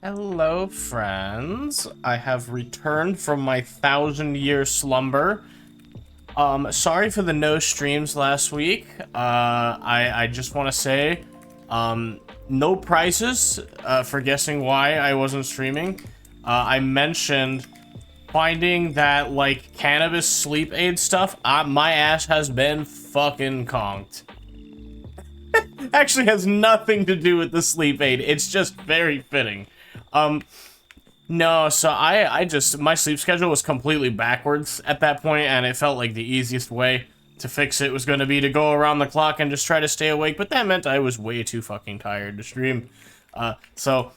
Hello, friends. I have returned from my 1,000-year slumber. Sorry for the no streams last week. I just want to say, no prizes, for guessing why I wasn't streaming. I mentioned finding that, like, cannabis sleep aid stuff. My ass has been fucking conked. Actually has nothing to do with the sleep aid. It's just very fitting. No, so I just, my sleep schedule was completely backwards at that point, and it felt like the easiest way to fix it was going to be to go around the clock and just try to stay awake, but that meant I was way too fucking tired to stream. So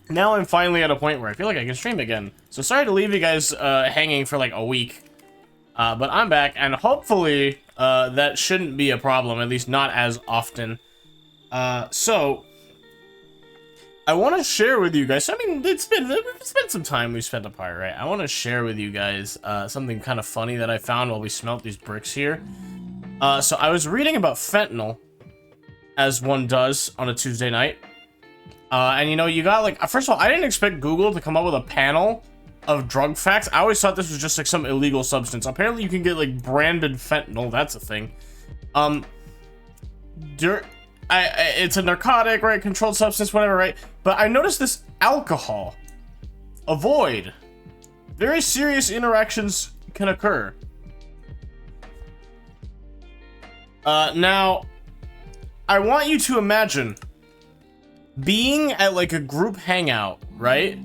now I'm finally at a point where I feel like I can stream again. So sorry to leave you guys, hanging for like a week, but I'm back, and hopefully, that shouldn't be a problem, at least not as often. So I want to share with you guys, I mean, it's been some time we spent apart, right? I want to share with you guys something kind of funny that I found while we smelt these bricks here. So I was reading about fentanyl, as one does on a Tuesday night. And you know, you got like, first of all, I didn't expect Google to come up with a panel of drug facts. I always thought this was just like some illegal substance. Apparently you can get like branded fentanyl, that's a thing. It's a narcotic, right? Controlled substance, whatever, right? But I noticed this alcohol. Avoid. Very serious interactions can occur. Now, I want you to imagine being at like a group hangout, right?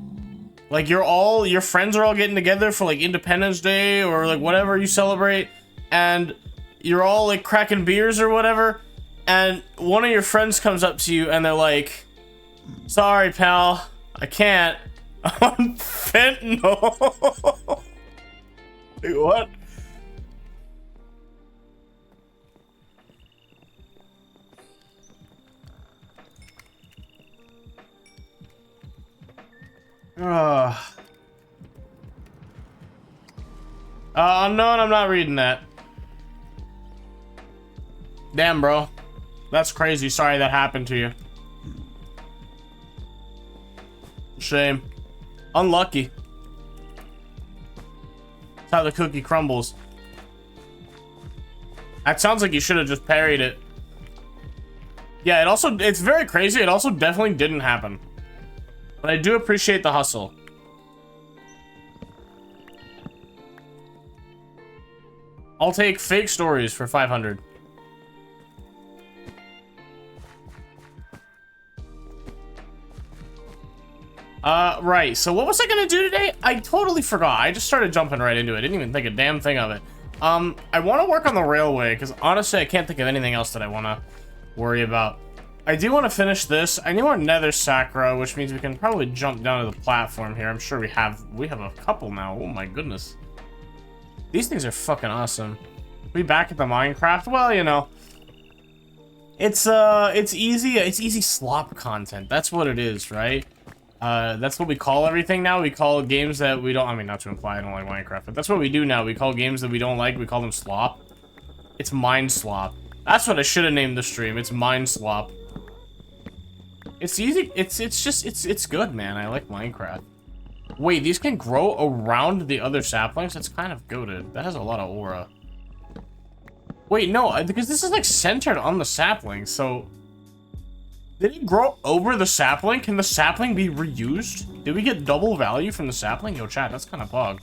Like your friends are all getting together for like Independence Day or like whatever you celebrate, and you're all like cracking beers or whatever. And one of your friends comes up to you and they're like, sorry, pal, I can't. I'm on fentanyl. Wait, what? Unknown, I'm not reading that. Damn, bro. That's crazy. Sorry that happened to you. Shame. Unlucky. That's how the cookie crumbles. That sounds like you should have just parried it. Yeah, it's very crazy. It also definitely didn't happen. But I do appreciate the hustle. I'll take fake stories for 500. Right, so what was I gonna do today? I totally forgot. I just started jumping right into it. I didn't even think a damn thing of it. I want to work on the railway, because honestly, I can't think of anything else that I want to worry about. I do want to finish this. I need more Nether Sacra, which means we can probably jump down to the platform here. I'm sure we have a couple now. Oh my goodness. These things are fucking awesome. We back at the Minecraft? Well, you know. It's easy slop content. That's what it is, right? That's what we call everything now. We call games that we don't, I mean, not to imply I don't like Minecraft, but that's what we do now. We call games that we don't like, we call them slop. It's Mind Slop. That's what I should have named the stream. It's Mind Slop. It's easy, it's good, man. I like Minecraft. Wait, these can grow around the other saplings? That's kind of goated. That has a lot of aura. Wait, no, because this is like centered on the sapling, so... Did it grow over the sapling? Can the sapling be reused? Did we get double value from the sapling? Yo, chat, that's kind of pog.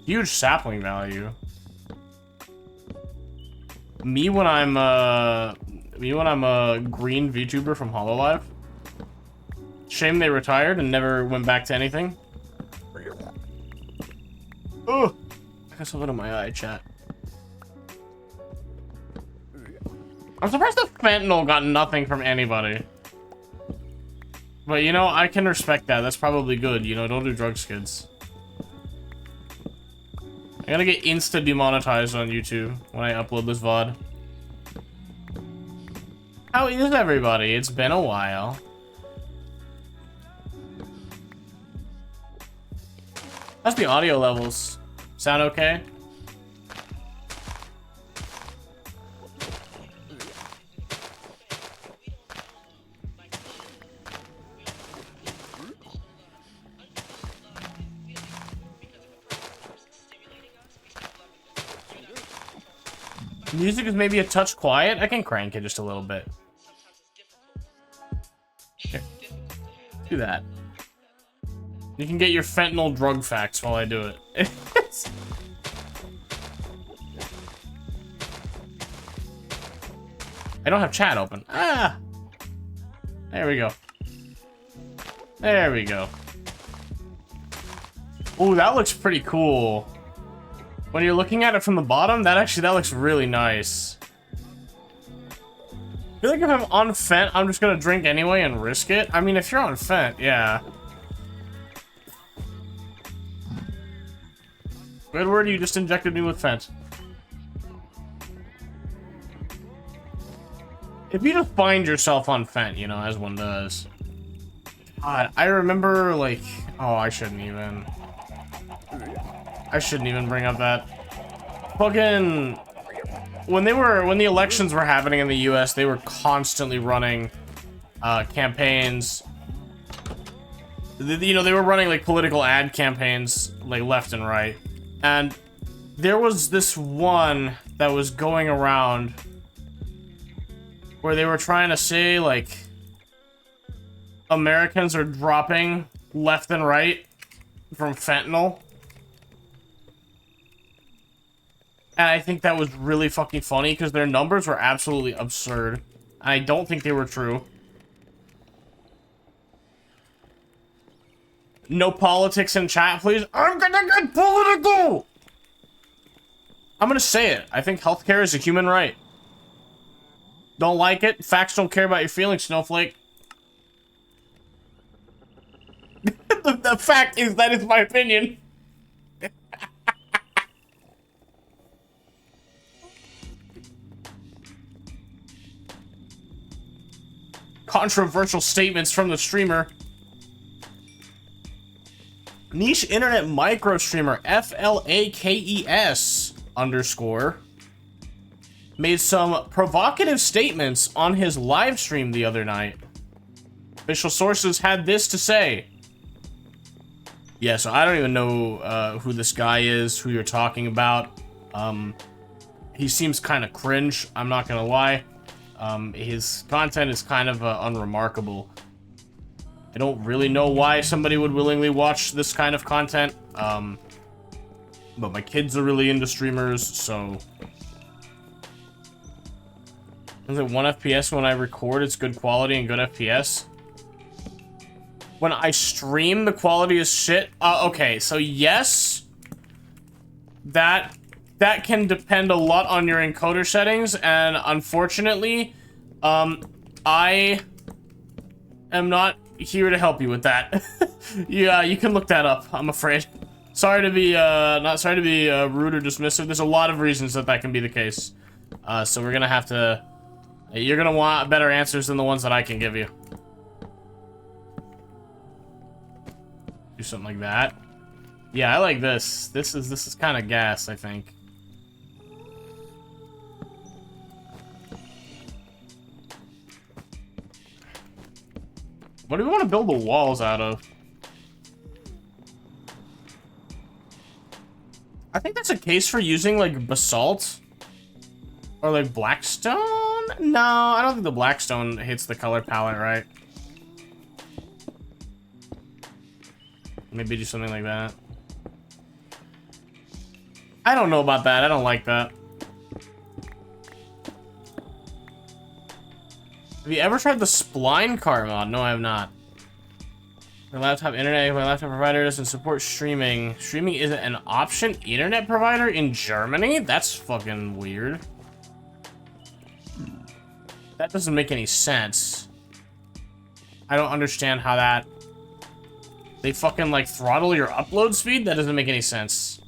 Huge sapling value. Me when I'm a green VTuber from HoloLive. Shame they retired and never went back to anything. Ugh. I got something in my eye, chat. I'm surprised the fentanyl got nothing from anybody. But, you know, I can respect that. That's probably good. You know, don't do drugs, kids. I'm gonna get insta-demonetized on YouTube when I upload this VOD. How is everybody? It's been a while. How's the audio levels? Sound okay? Music is maybe a touch quiet. I can crank it just a little bit. Here. Do that. You can get your fentanyl drug facts while I do it. I don't have chat open. Ah! There we go. There we go. Ooh, that looks pretty cool. When you're looking at it from the bottom, that looks really nice. I feel like if I'm on Fent, I'm just gonna drink anyway and risk it. I mean, if you're on Fent, yeah. Edward, you just injected me with Fent. If you just find yourself on Fent, you know, as one does. God, I remember, like... Oh, I shouldn't even bring up that. Fucking... When the elections were happening in the US, they were constantly running campaigns. You know, they were running, like, political ad campaigns, like, left and right. And there was this one that was going around where they were trying to say, like, Americans are dropping left and right from fentanyl. And I think that was really fucking funny because their numbers were absolutely absurd. And I don't think they were true. No politics in chat, please. I'm gonna get political! I'm gonna say it. I think healthcare is a human right. Don't like it? Facts don't care about your feelings, Snowflake. The fact is, that is my opinion. Controversial statements from the streamer. Niche internet micro streamer FLAKES _ made some provocative statements on his live stream the other night. Official sources had this to say. Yeah, so I don't even know who this guy is, who you're talking about. He seems kind of cringe, I'm not gonna lie. His content is kind of unremarkable. I don't really know why somebody would willingly watch this kind of content. But my kids are really into streamers, so... Is it 1 FPS when I record? It's good quality and good FPS. When I stream, the quality is shit. Okay, so yes, that can depend a lot on your encoder settings, and unfortunately, I am not here to help you with that. Yeah, you can look that up, I'm afraid. Sorry to be, not sorry to be rude or dismissive. There's a lot of reasons that can be the case. So we're gonna have to... You're gonna want better answers than the ones that I can give you. Do something like that. Yeah, I like this. This is kind of gas, I think. What do we want to build the walls out of? I think that's a case for using, like, basalt. Or, like, blackstone? No, I don't think the blackstone hits the color palette right. Maybe do something like that. I don't know about that. I don't like that. Have you ever tried the spline car mod? No, I have not. My laptop internet, my laptop provider doesn't support streaming. Streaming isn't an option? Internet provider in Germany? That's fucking weird. That doesn't make any sense. I don't understand how that... They fucking, like, throttle your upload speed? That doesn't make any sense.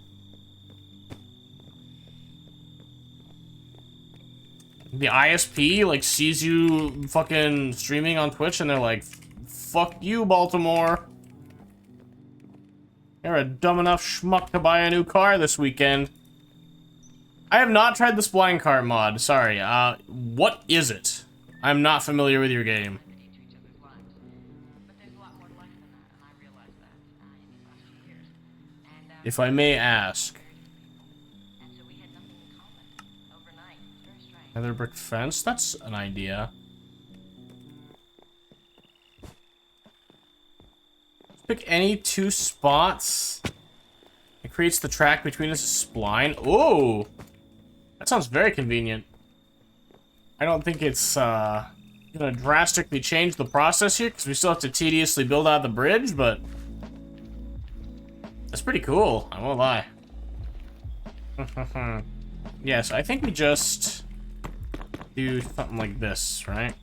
The ISP, like, sees you fucking streaming on Twitch and they're like, fuck you, Baltimore. You're a dumb enough schmuck to buy a new car this weekend. I have not tried the spline car mod, sorry. What is it? I'm not familiar with your game. If I may ask. Nether brick fence. That's an idea. Pick any 2 spots. It creates the track between us a spline. Oh, that sounds very convenient. I don't think it's gonna drastically change the process here because we still have to tediously build out the bridge, but that's pretty cool. I won't lie. Yes, I think we just do something like this, right?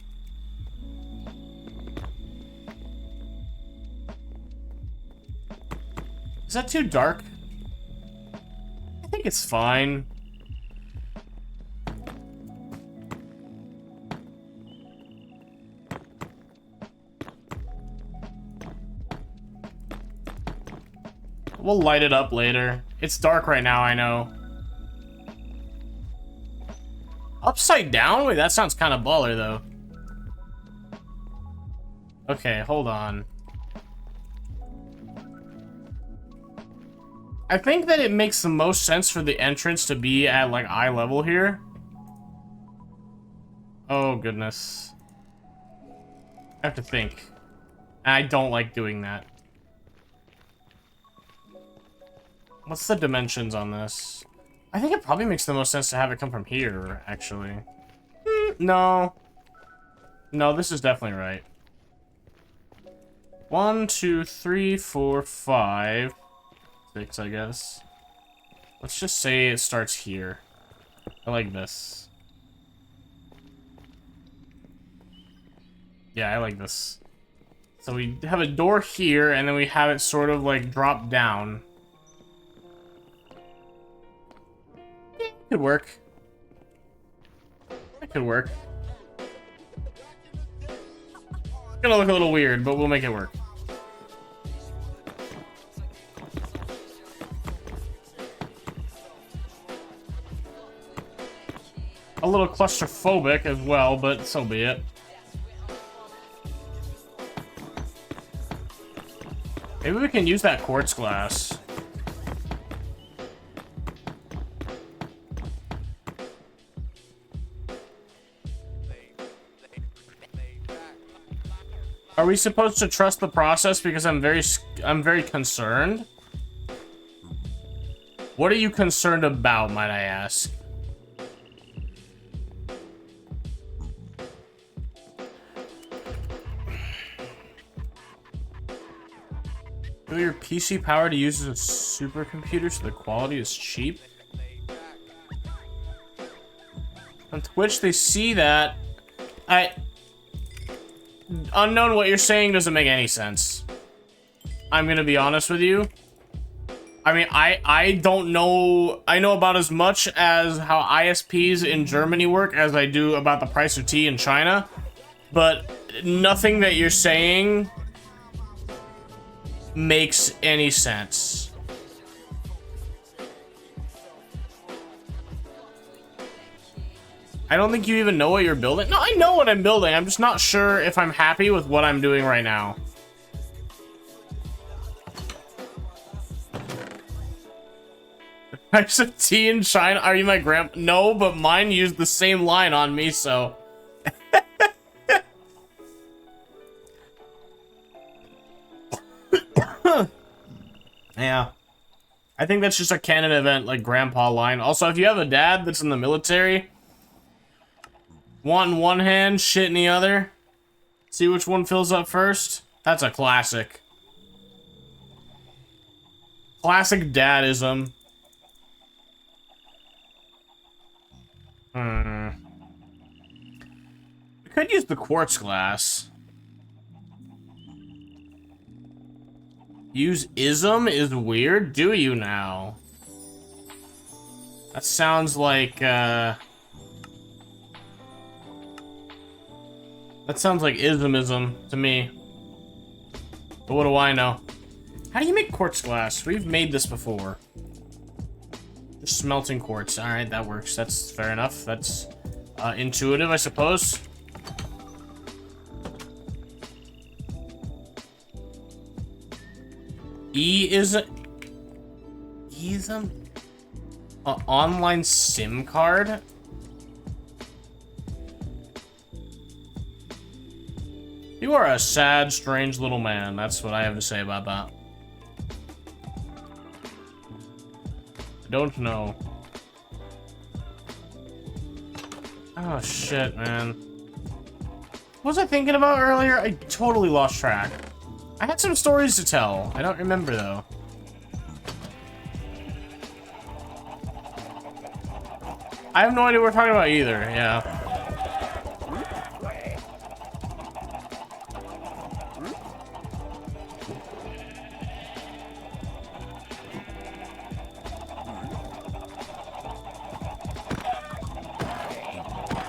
Is that too dark? I think it's fine. We'll light it up later. It's dark right now, I know. Upside down? Wait, that sounds kind of baller, though. Okay, hold on. I think that it makes the most sense for the entrance to be at, like, eye level here. Oh, goodness. I have to think. I don't like doing that. What's the dimensions on this? I think it probably makes the most sense to have it come from here, actually. No. No, this is definitely right. 1, 2, 3, 4, 5, 6, I guess. Let's just say it starts here. I like this. Yeah, I like this. So we have a door here, and then we have it sort of like drop down. Could work. That could work. It's gonna look a little weird, but we'll make it work. A little claustrophobic as well, but so be it. Maybe we can use that quartz glass. Are we supposed to trust the process because I'm very concerned? What are you concerned about, might I ask? Do your PC power to use as a supercomputer so the quality is cheap? On Twitch, they see that. Unknown, what you're saying doesn't make any sense. I'm gonna be honest with you. I mean, I don't know. I know about as much as how ISPs in Germany work as I do about the price of tea in China. But nothing that you're saying makes any sense. I don't think you even know what you're building. No, I know what I'm building. I'm just not sure if I'm happy with what I'm doing right now. Price of tea in China? Are you my grandpa? No, but mine used the same line on me, so. Yeah. I think that's just a canon event, like grandpa line. Also, if you have a dad that's in the military, want in one hand, shit in the other, see which one fills up first. That's a classic. Classic dadism. We could use the quartz glass. Use ism is weird. Do you now? That sounds like, that sounds like ismism to me. But what do I know? How do you make quartz glass? We've made this before. Just smelting quartz. Alright, that works. That's fair enough. That's intuitive, I suppose. Ism? Online SIM card? You are a sad, strange little man. That's what I have to say about that. I don't know. Oh, shit, man. What was I thinking about earlier? I totally lost track. I had some stories to tell. I don't remember, though. I have no idea what we're talking about either, yeah.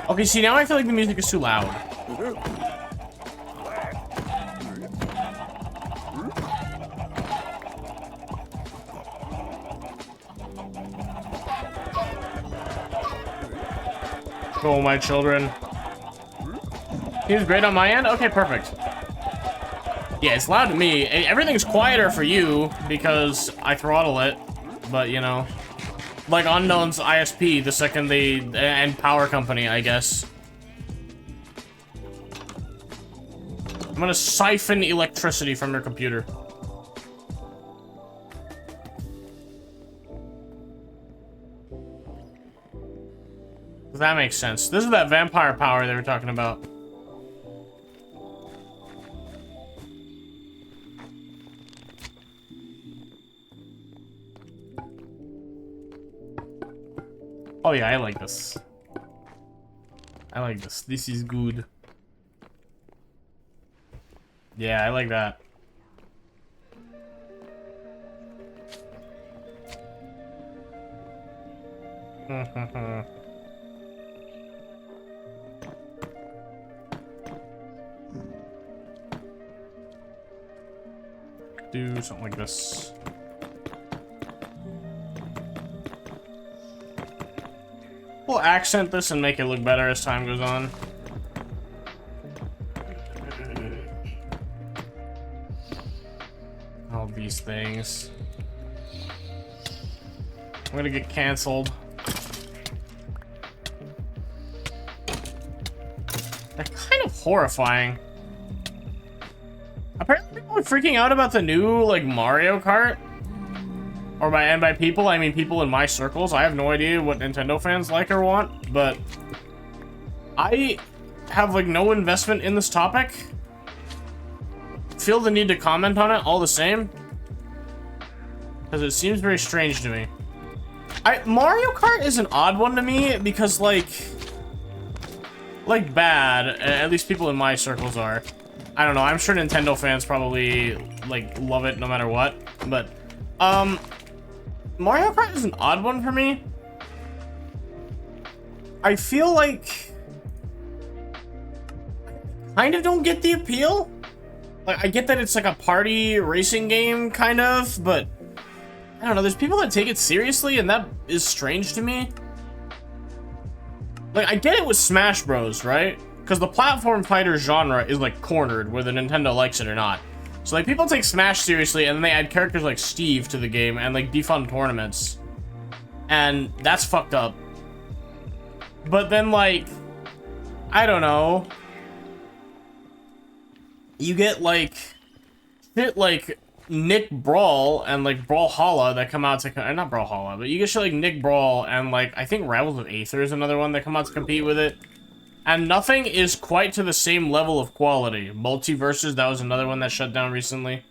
Okay, see, now I feel like the music is too loud. Go, my children. Seems great on my end? Okay, perfect. Yeah, it's loud to me. Everything's quieter for you because I throttle it, but you know. Like Unknown's ISP the second they and power company, I guess. I'm gonna siphon electricity from your computer. That makes sense. This is that vampire power they were talking about. Oh yeah, I like this. I like this. This is good. Yeah, I like that. Do something like this. We'll accent this and make it look better as time goes on. All these things. I'm gonna get canceled. They're kind of horrifying. Apparently people are freaking out about the new, like, Mario Kart. Or by people, I mean people in my circles. I have no idea what Nintendo fans like or want, but I have, like, no investment in this topic. Feel the need to comment on it all the same. Because it seems very strange to me. Mario Kart is an odd one to me because, like bad, at least people in my circles are. I don't know, I'm sure Nintendo fans probably, like, love it no matter what, but, Mario Kart is an odd one for me. I feel like I kind of don't get the appeal. Like, I get that it's like a party racing game, kind of, but I don't know, there's people that take it seriously, and that is strange to me. Like, I get it with Smash Bros, right? Because the platform fighter genre is, like, cornered, whether Nintendo likes it or not. So, like, people take Smash seriously, and then they add characters like Steve to the game, and, like, defund tournaments. And that's fucked up. But then, like, I don't know. You get, like, shit like Nick Brawl and, like, Brawlhalla that come out to, not Brawlhalla, but you get shit like Nick Brawl and, like, I think Rivals of Aether is another one that come out to compete with it. And nothing is quite to the same level of quality. Multiverses, that was another one that shut down recently.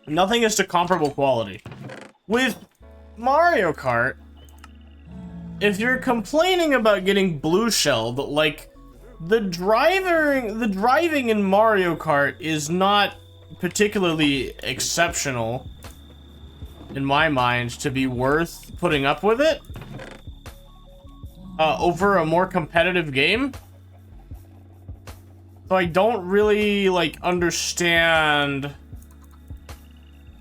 Nothing is to comparable quality. With Mario Kart, if you're complaining about getting blue shelled, like, the driving in Mario Kart is not particularly exceptional, in my mind, to be worth putting up with it. Over a more competitive game. So I don't really, like, understand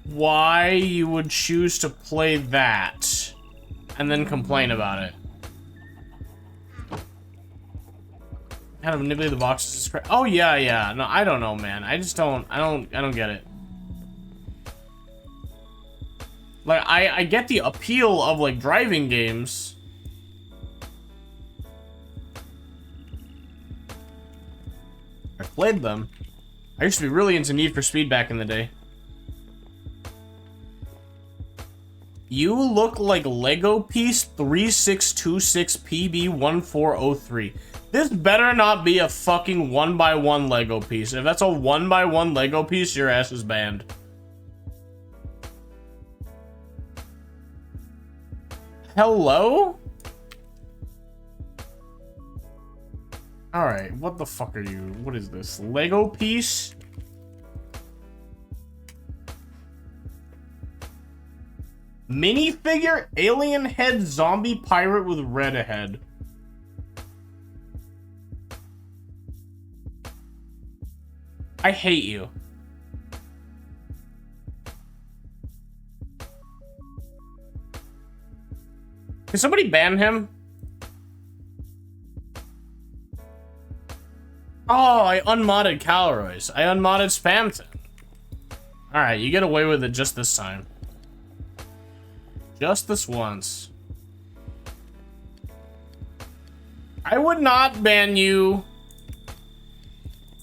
why you would choose to play that and then complain about it. Kind of manipulate the boxes. Oh yeah. No, I don't know, man. I just don't. I don't get it. Like, I get the appeal of, like, driving games. played them. I used to be really into Need for Speed back in the day. You look like Lego Piece 3626PB1403. This better not be a fucking 1x1 Lego piece. If that's a 1x1 Lego piece, your ass is banned. Hello? Alright, what the fuck are you? What is this? Lego piece? Minifigure alien head zombie pirate with red head. I hate you. Can somebody ban him? Oh, I unmodded Calories. I unmodded Spamton. Alright, you get away with it just this time. Just this once. I would not ban you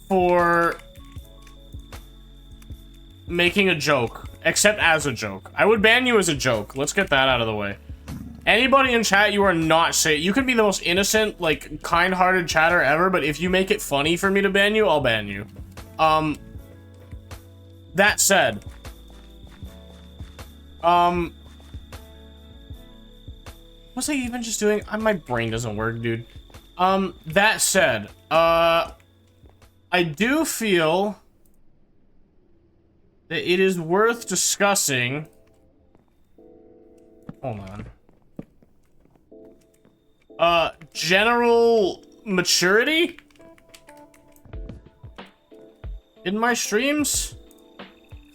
for making a joke, except as a joke. I would ban you as a joke. Let's get that out of the way. Anybody in chat, you are not safe. You can be the most innocent, like, kind-hearted chatter ever, but if you make it funny for me to ban you, I'll ban you. That said, was I even just doing? My brain doesn't work, dude. That said, I do feel that it is worth discussing. Hold on. General maturity in my streams,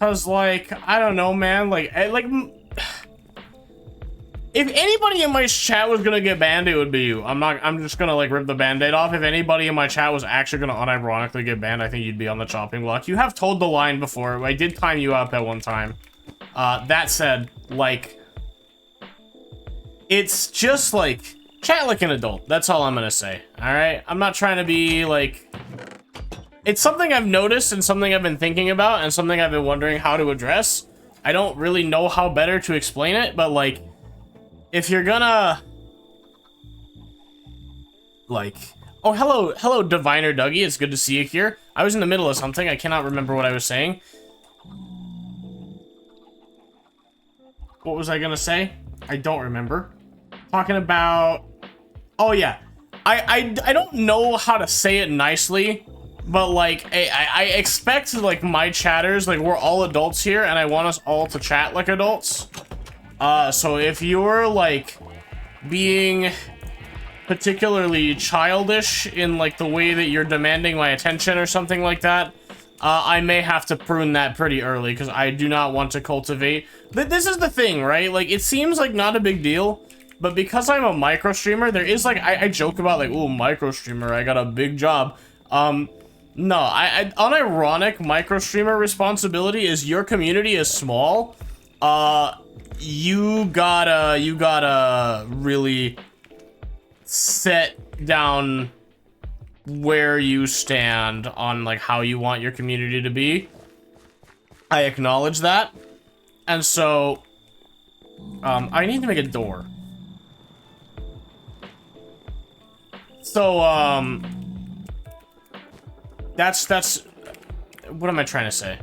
cause like I don't know, man. Like if anybody in my chat was gonna get banned, it would be you. I'm just gonna like rip the band-aid off. If anybody in my chat was actually gonna unironically get banned, I think you'd be on the chopping block. You have told the line before. I did time you up at one time. That said, like, it's just like, chat like an adult. That's all I'm gonna say. Alright? I'm not trying to be like, it's something I've noticed and something I've been thinking about and something I've been wondering how to address. I don't really know how better to explain it, but like, if you're gonna, like, oh, hello, Diviner Dougie, it's good to see you here. I was in the middle of something, I cannot remember what I was saying. What was I gonna say? I don't remember. Talking about, oh yeah, I don't know how to say it nicely, but like, I expect, like, my chatters, like, we're all adults here, and I want us all to chat like adults. So if you're, like, being particularly childish in, like, the way that you're demanding my attention or something like that, I may have to prune that pretty early, because I do not want to cultivate. But this is the thing, right? Like, it seems like not a big deal, but because I'm a micro streamer, there is, like, I joke about, like, ooh, micro streamer, I got a big job. No, unironic micro streamer responsibility is your community is small. You gotta really set down where you stand on, like, how you want your community to be. I acknowledge that. And so, I need to make a door. So, that's, what am I trying to say?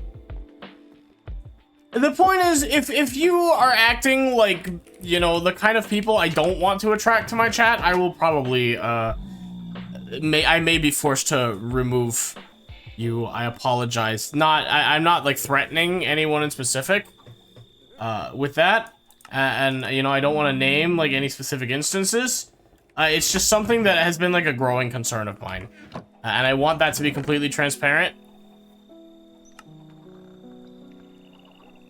The point is, if you are acting like, you know, the kind of people I don't want to attract to my chat, I will probably, I may be forced to remove you. I apologize. I'm not, like, threatening anyone in specific, with that. And, you know, I don't want to name, like, any specific instances. It's just something that has been, like, a growing concern of mine. And I want that to be completely transparent.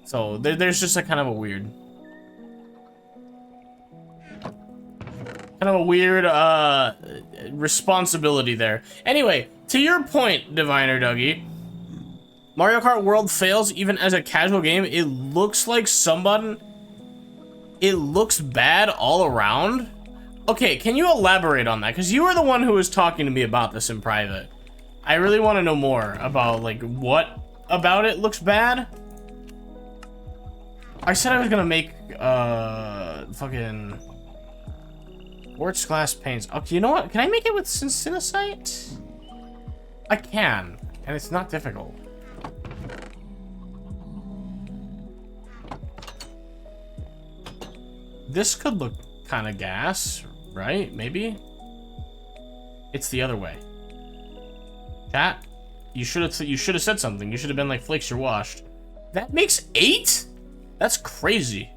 So, there's just a kind of a weird... responsibility there. Anyway, to your point, Diviner Dougie, Mario Kart World fails even as a casual game. It looks like someone... It looks bad all around. Okay, can you elaborate on that? Because you were the one who was talking to me about this in private. I really want to know more about, like, what about it looks bad. I said I was gonna make, fucking quartz glass paints. Okay, you know what? Can I make it with syncinacite? I can, and it's not difficult. This could look kind of gas, right? Maybe? It's the other way. Chat, you should have said something. You should have been like, Flakes, you're washed. That makes 8? That's crazy.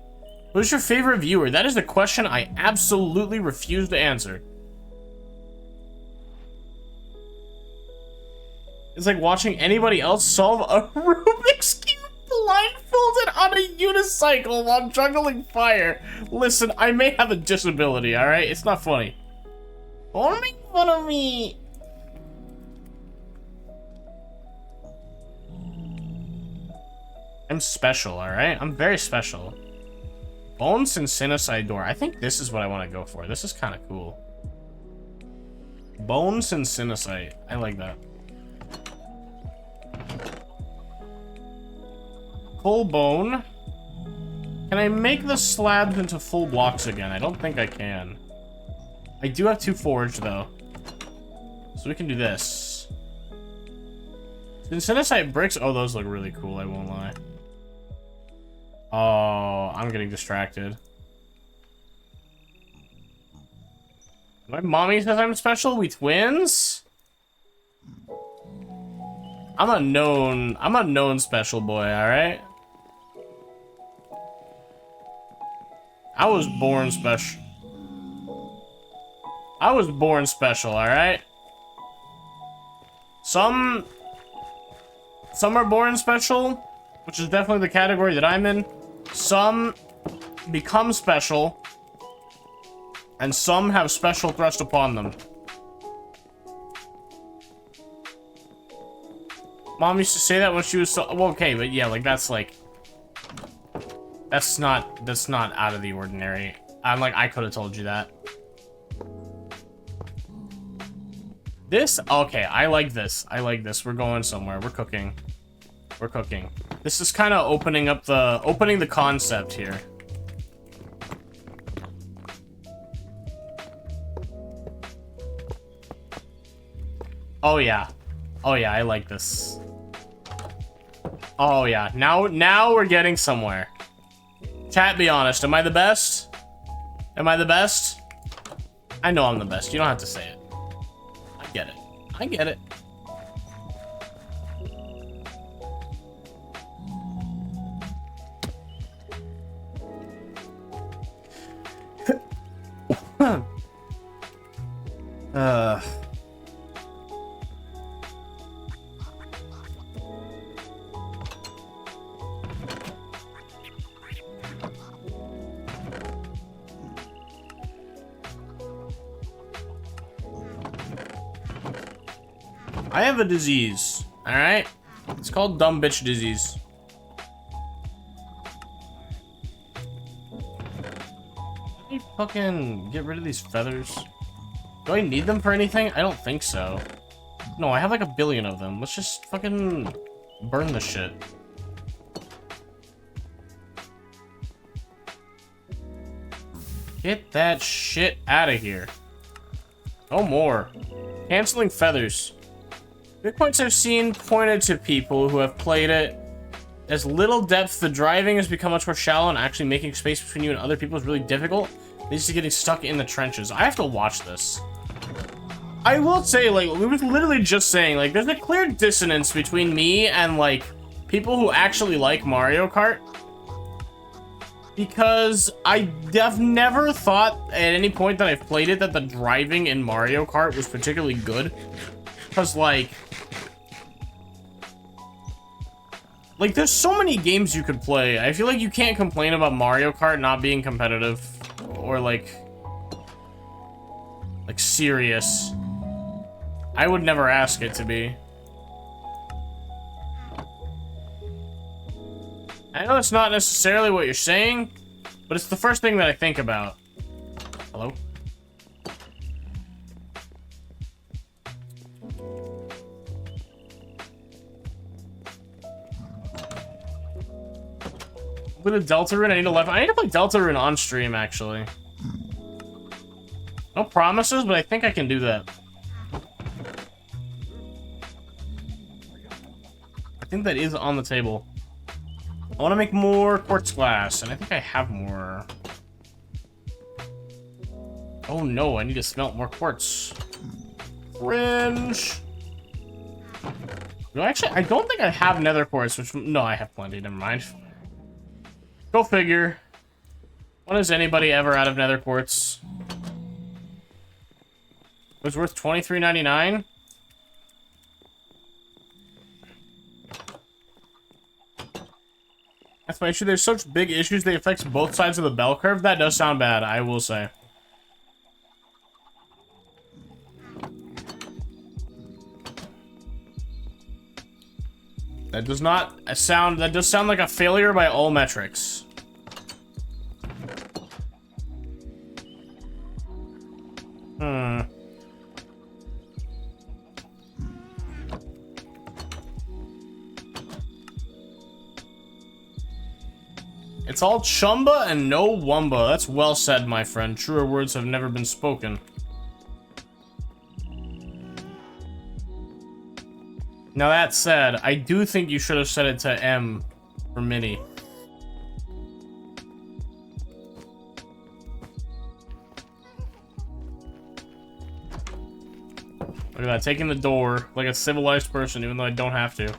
Who's your favorite viewer? That is the question I absolutely refuse to answer. It's like watching anybody else solve a Rubik's Cube blindfolded on a unicycle while juggling fire. Listen, I may have a disability, alright? It's not funny. Don't make fun of me. I'm special, alright? I'm very special. Bone syncinacite door. I think this is what I want to go for. This is kind of cool. Bone syncinacite. I like that. Full bone. Can I make the slabs into full blocks again? I don't think I can. I do have 2 forged though. So we can do this. Syncinacite bricks. Oh, those look really cool, I won't lie. Oh, I'm getting distracted. My mommy says I'm special? We twins? I'm a known special boy, alright? I was born special. I was born special, alright? Some are born special, which is definitely the category that I'm in. Some become special, and some have special thrust upon them. Mom used to say that when she was so well, okay, but yeah, like that's not out of the ordinary. I'm like, I could have told you that. This, okay, I like this. I like this. We're going somewhere. We're cooking. We're cooking. This is kind of opening the concept here. Oh yeah. Oh yeah, I like this. Oh yeah. Now we're getting somewhere. Chat, be honest. Am I the best? Am I the best? I know I'm the best. You don't have to say it. I get it. I get it. I have a disease, alright? It's called dumb bitch disease. Let me fucking get rid of these feathers. Do I need them for anything? I don't think so. No, I have like 1 billion of them. Let's just fucking burn the shit. Get that shit out of here. No more. Canceling feathers. Big points I've seen pointed to people who have played it. As little depth, the driving has become much more shallow, and actually making space between you and other people is really difficult. Leads to getting stuck in the trenches. I have to watch this. I will say, like, we were literally just saying, like, there's a clear dissonance between me and, like, people who actually like Mario Kart. Because I've never thought at any point that I've played it that the driving in Mario Kart was particularly good. Because, like, there's so many games you could play. I feel like you can't complain about Mario Kart not being competitive. Or, like, serious. I would never ask it to be. I know it's not necessarily what you're saying, but it's the first thing that I think about. Hello? With a Delta Rune, I need 11. I need to play Delta Rune on stream, actually. No promises, but I think I can do that. I think that is on the table. I want to make more quartz glass, and I think I have more. Oh no, I need to smelt more quartz. Cringe. No, actually, I don't think I have nether quartz, which... No, I have plenty, never mind. Go figure. When is anybody ever out of nether quartz? It was worth $23.99? That's my issue. There's such big issues, they affect both sides of the bell curve. That does sound bad, I will say. That does not sound... That does sound like a failure by all metrics. It's all chumba and no wumba. That's well said, my friend. Truer words have never been spoken. Now that said, I do think you should have set it to M for mini. Look at that, taking the door like a civilized person, even though I don't have to.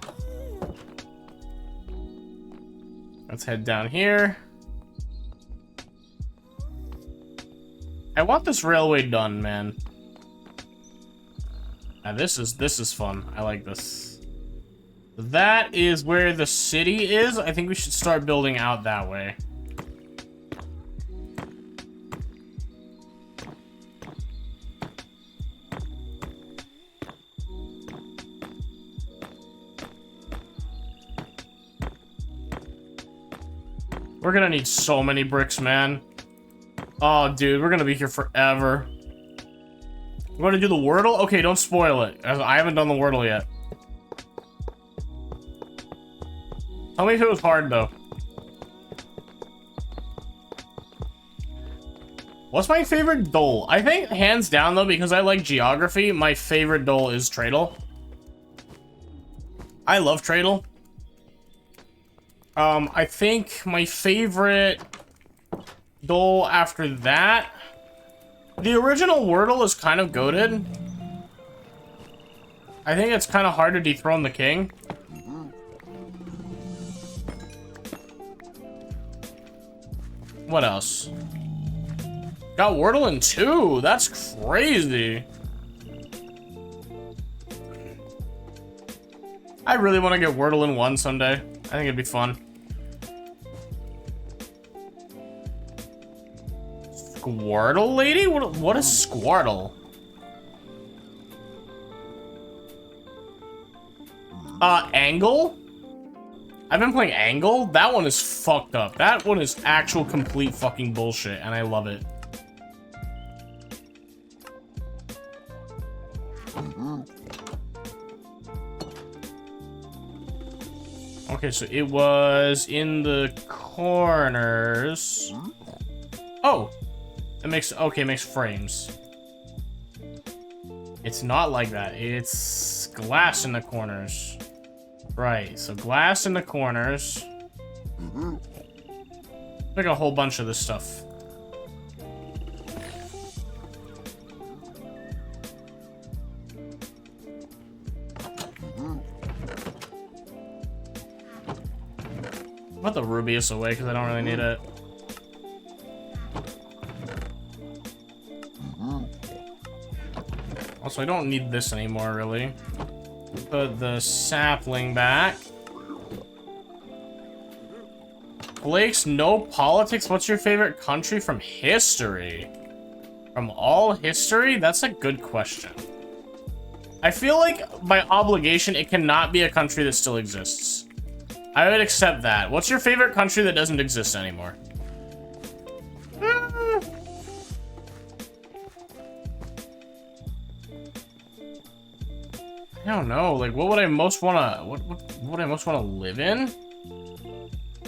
Let's head down here. I want this railway done, man. Now this is fun. I like this. That is where the city is. I think we should start building out that way. We're gonna need so many bricks, man. Oh, dude, we're gonna be here forever. You want to do the Wordle? Okay, don't spoil it. I haven't done the Wordle yet. Tell me if it was hard, though. What's my favorite dole? I think, hands down, though, because I like geography, my favorite dole is Tradle. I love Tradle. I think my favorite dole after that... The original Wordle is kind of goated. I think it's kind of hard to dethrone the king. What else? Got Wordle in 2. That's crazy. I really want to get Wordle in 1 someday. I think it'd be fun. Squirtle lady? What is Squirtle? Angle? I've been playing Angle. That one is fucked up. That one is actual complete fucking bullshit, and I love it. Okay, so it was in the corners. Oh! It makes, okay, it makes frames. It's not like that. It's glass in the corners. Right, so glass in the corners. Like a whole bunch of this stuff. I'll put the Rubius away because I don't really need it. Also, I don't need this anymore, really. Put the sapling back. Blake's no politics. What's your favorite country from history? From all history? That's a good question. I feel like, by obligation, it cannot be a country that still exists. I would accept that. What's your favorite country that doesn't exist anymore? I don't know. Like, what would I most wanna? What would I most wanna live in?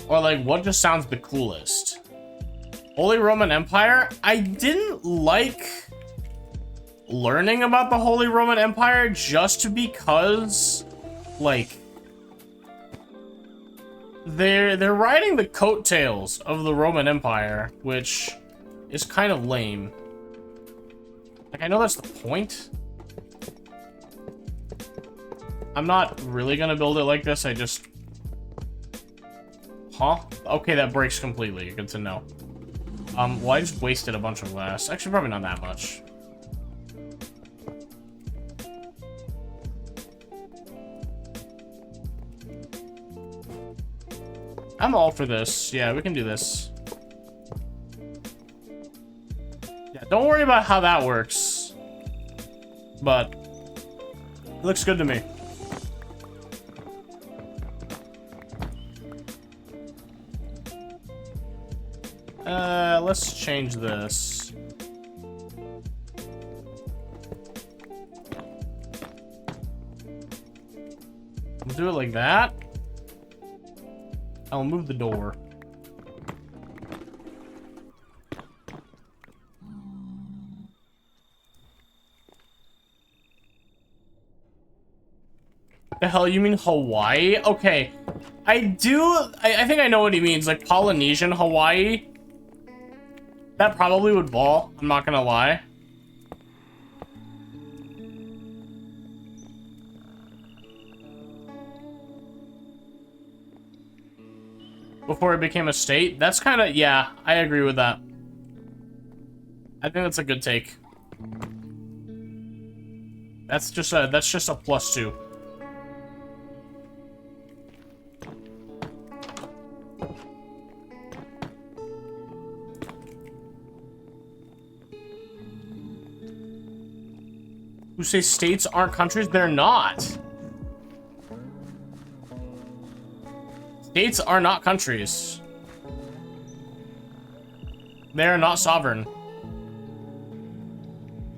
Or like, what just sounds the coolest? Holy Roman Empire? I didn't like learning about the Holy Roman Empire just because, like, they're riding the coattails of the Roman Empire, which is kind of lame. Like, I know that's the point. I'm not really gonna build it like this, I just... Huh? Okay, that breaks completely. Good to know. Well, I just wasted a bunch of glass. Actually, probably not that much. I'm all for this. Yeah, we can do this. Yeah, don't worry about how that works. But it looks good to me. Let's change this. We'll do it like that. I'll move the door. The hell, you mean Hawaii? Okay. I think I know what he means, like Polynesian Hawaii. That probably would ball, I'm not gonna lie. Before it became a state? That's kind of, yeah, I agree with that. I think that's a good take. That's just a +2. Who say states aren't countries? They're not. States are not countries. They are not sovereign.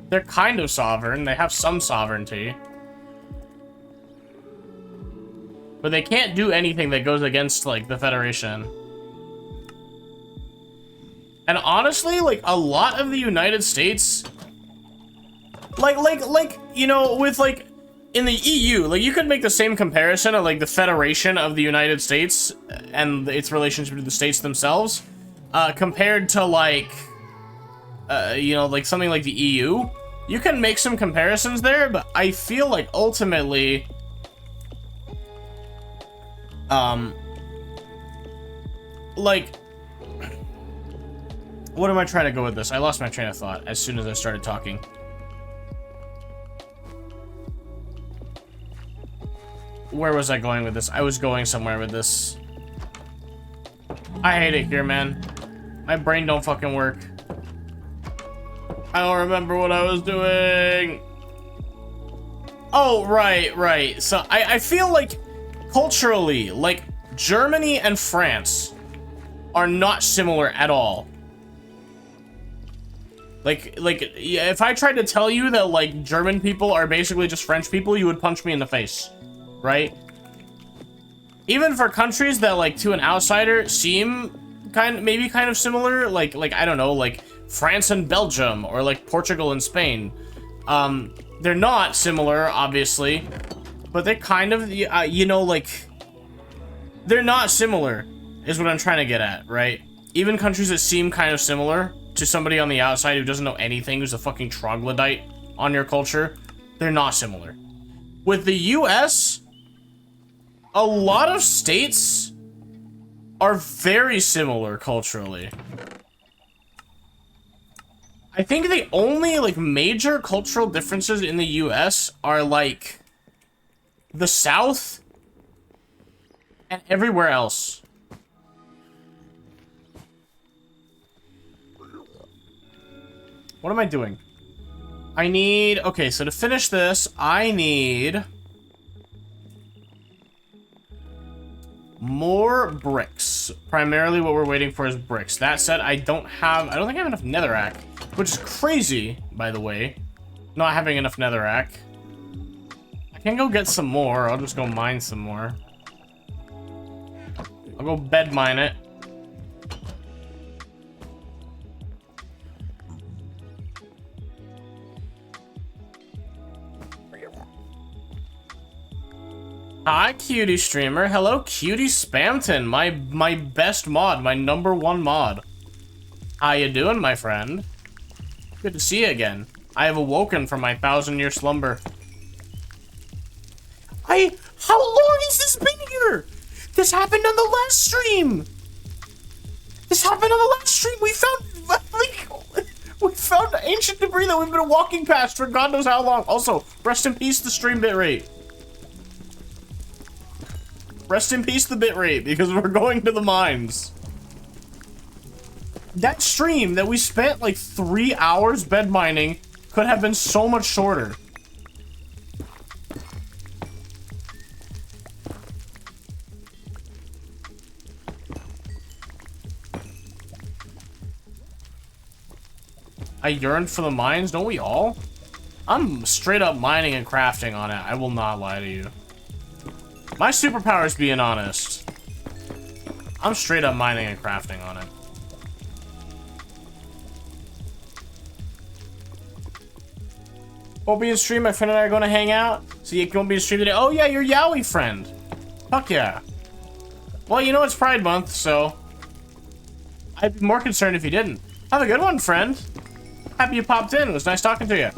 They're kind of sovereign. They have some sovereignty. But they can't do anything that goes against, like, the Federation. And honestly, like, a lot of the United States... Like, you know, with, like, in the EU, like, you could make the same comparison of, like, the Federation of the United States and its relationship to the states themselves, compared to, like, you know, like, something like the EU. You can make some comparisons there, but I feel like, ultimately, like, what am I trying to go with this? I lost my train of thought as soon as I started talking. Where was I going with this? I was going somewhere with this. I hate it here, man. My brain don't fucking work. I don't remember what I was doing. Oh, right. So I feel like culturally, like Germany and France are not similar at all. Like, if I tried to tell you that, like, German people are basically just French people, you would punch me in the face. Right? Even for countries that, like, to an outsider seem maybe kind of similar, like I don't know, like France and Belgium, or like Portugal and Spain. They're not similar, obviously, but they're kind of, you know, like, they're not similar, is what I'm trying to get at, right? Even countries that seem kind of similar to somebody on the outside who doesn't know anything, who's a fucking troglodyte on your culture, they're not similar. With the US, a lot of states are very similar culturally. I think the only, like, major cultural differences in the US are, like, the South and everywhere else. What am I doing? I need... Okay, so to finish this, I need... more bricks. Primarily what we're waiting for is bricks. That said, I don't think I have enough netherrack, which is crazy, by the way, not having enough netherrack. I can go get some more. I'll just go mine some more. I'll go bed mine it. Hi, cutie streamer. Hello, cutie Spamton. My best mod, my #1 mod. How you doing, my friend? Good to see you again. I have awoken from my 1,000-year slumber. How long has this been here? This happened on the last stream. This happened on the last stream. We found ancient debris that we've been walking past for God knows how long. Also, rest in peace the stream bitrate. Rest in peace the bitrate, because we're going to the mines. That stream that we spent like 3 hours bed mining could have been so much shorter. I yearned for the mines, don't we all? I'm straight up mining and crafting on it, I will not lie to you. My superpower is being honest. I'm straight up mining and crafting on it. Won't be in stream, my friend and I are gonna hang out. So you won't be in stream today. Oh yeah, your Yowie friend. Fuck yeah. Well, you know it's Pride Month, so I'd be more concerned if you didn't. Have a good one, friend. Happy you popped in. It was nice talking to you.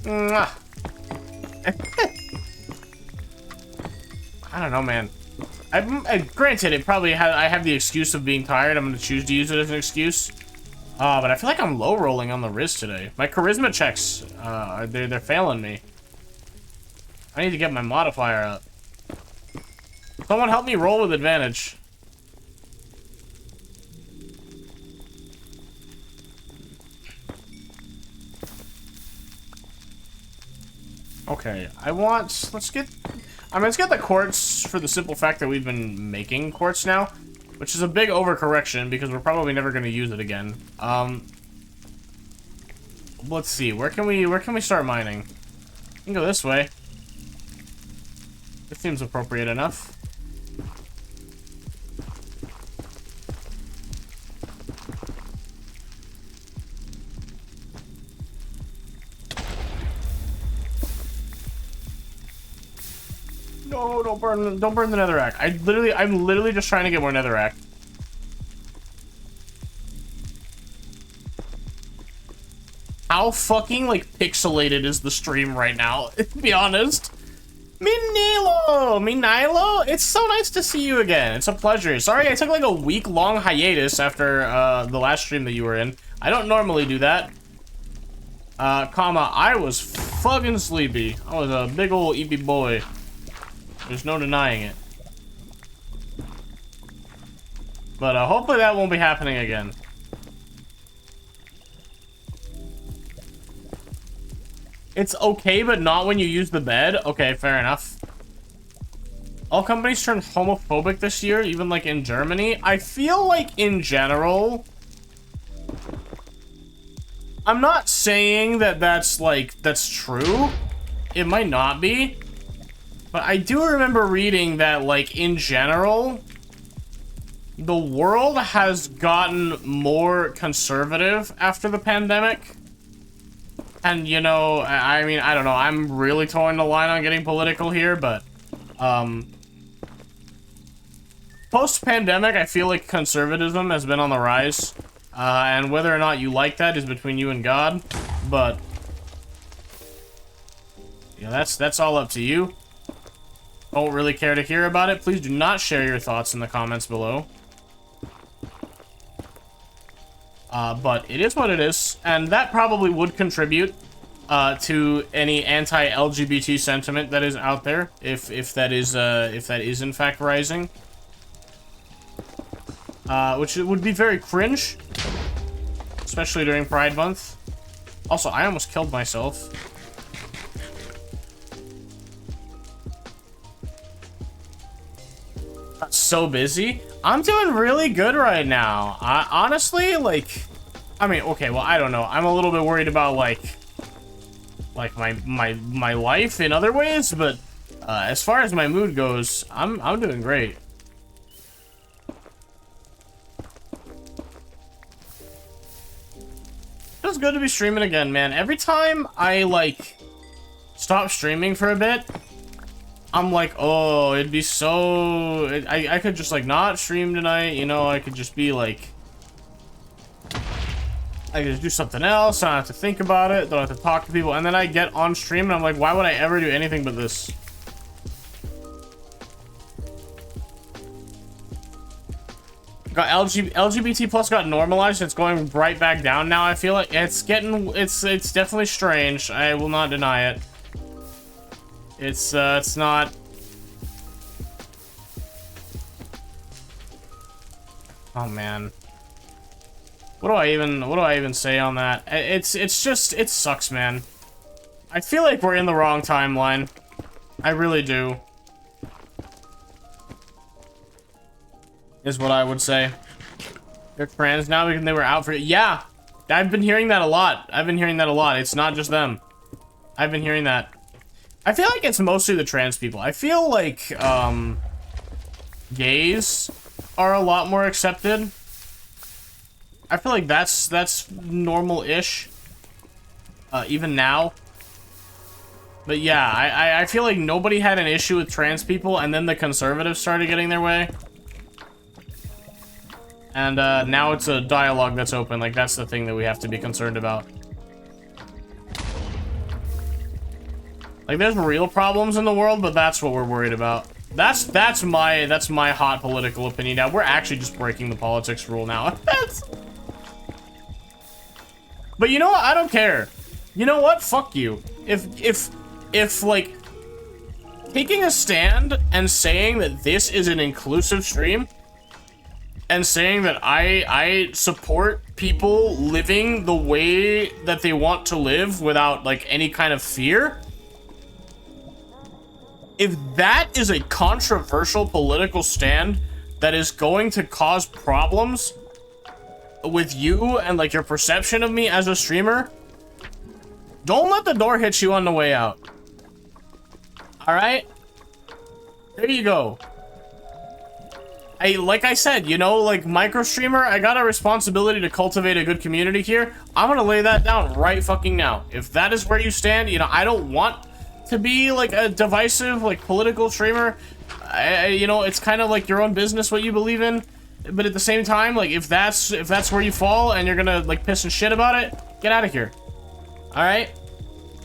Mwah. I don't know, man. Granted, it probably I have the excuse of being tired. I'm gonna choose to use it as an excuse. But I feel like I'm low rolling on the Riz today. My charisma checks, they're failing me. I need to get my modifier up. Someone help me roll with advantage. Okay, let's get the quartz for the simple fact that we've been making quartz now, which is a big overcorrection because we're probably never going to use it again. Let's see, where can we start mining? We can go this way. This seems appropriate enough. No, don't burn the netherrack. I'm literally just trying to get more netherrack. How fucking like pixelated is the stream right now? To be honest. Nilo, it's so nice to see you again. It's a pleasure. Sorry, I took like a week-long hiatus after the last stream that you were in. I don't normally do that. I was fucking sleepy. I was a big old eepy boy. There's no denying it. But hopefully that won't be happening again. It's okay, but not when you use the bed? Okay, fair enough. All companies turned homophobic this year, even like in Germany. I feel like in general... I'm not saying that that's true. It might not be. But I do remember reading that, like, in general, the world has gotten more conservative after the pandemic. And, you know, I mean, I don't know, I'm really towing the line on getting political here, but, post-pandemic, I feel like conservatism has been on the rise. And whether or not you like that is between you and God, but, yeah, that's all up to you. Don't really care to hear about it. Please do not share your thoughts in the comments below. But it is what it is, and that probably would contribute to any anti-LGBT sentiment that is out there, if that is in fact rising. Which would be very cringe, especially during Pride Month. Also, I almost killed myself. So busy. I'm doing really good right now. Honestly, like, I mean, okay, well, I don't know. I'm a little bit worried about like my life in other ways, but as far as my mood goes, I'm doing great. feels good to be streaming again, man. Every time I, like, stop streaming for a bit, I'm like, oh, it'd be so... I could just, like, not stream tonight, you know? I could just be, like... I could just do something else, I don't have to think about it, don't have to talk to people, and then I get on stream and I'm like, why would I ever do anything but this? Got LGBT plus got normalized, it's going right back down now. I feel like it's definitely strange. I will not deny it. It's not. Oh man. What do I even say on that? It's just, it sucks, man. I feel like we're in the wrong timeline. I really do. Is what I would say. They're trans now because they were out for it. Yeah, I've been hearing that a lot. It's not just them. I've been hearing that. I feel like it's mostly the trans people. I feel like, gays are a lot more accepted. I feel like that's normal-ish, even now. But yeah, I feel like nobody had an issue with trans people, and then the conservatives started getting their way. And now it's a dialogue that's open. Like, that's the thing that we have to be concerned about. Like, there's real problems in the world, but that's what we're worried about. That's my hot political opinion. Now we're actually just breaking the politics rule now. But you know what? I don't care. You know what? Fuck you. If like taking a stand and saying that this is an inclusive stream and saying that I support people living the way that they want to live without like any kind of fear. If that is a controversial political stand that is going to cause problems with you and like your perception of me as a streamer, don't let the door hit you on the way out. All right? There you go. Like I said, you know, like micro streamer, I got a responsibility to cultivate a good community here. I'm gonna lay that down right fucking now. If that is where you stand, you know, I don't want to be like a divisive, like political streamer. You know, it's kind of like your own business what you believe in. But at the same time, like if that's where you fall and you're gonna like piss and shit about it, get out of here. All right?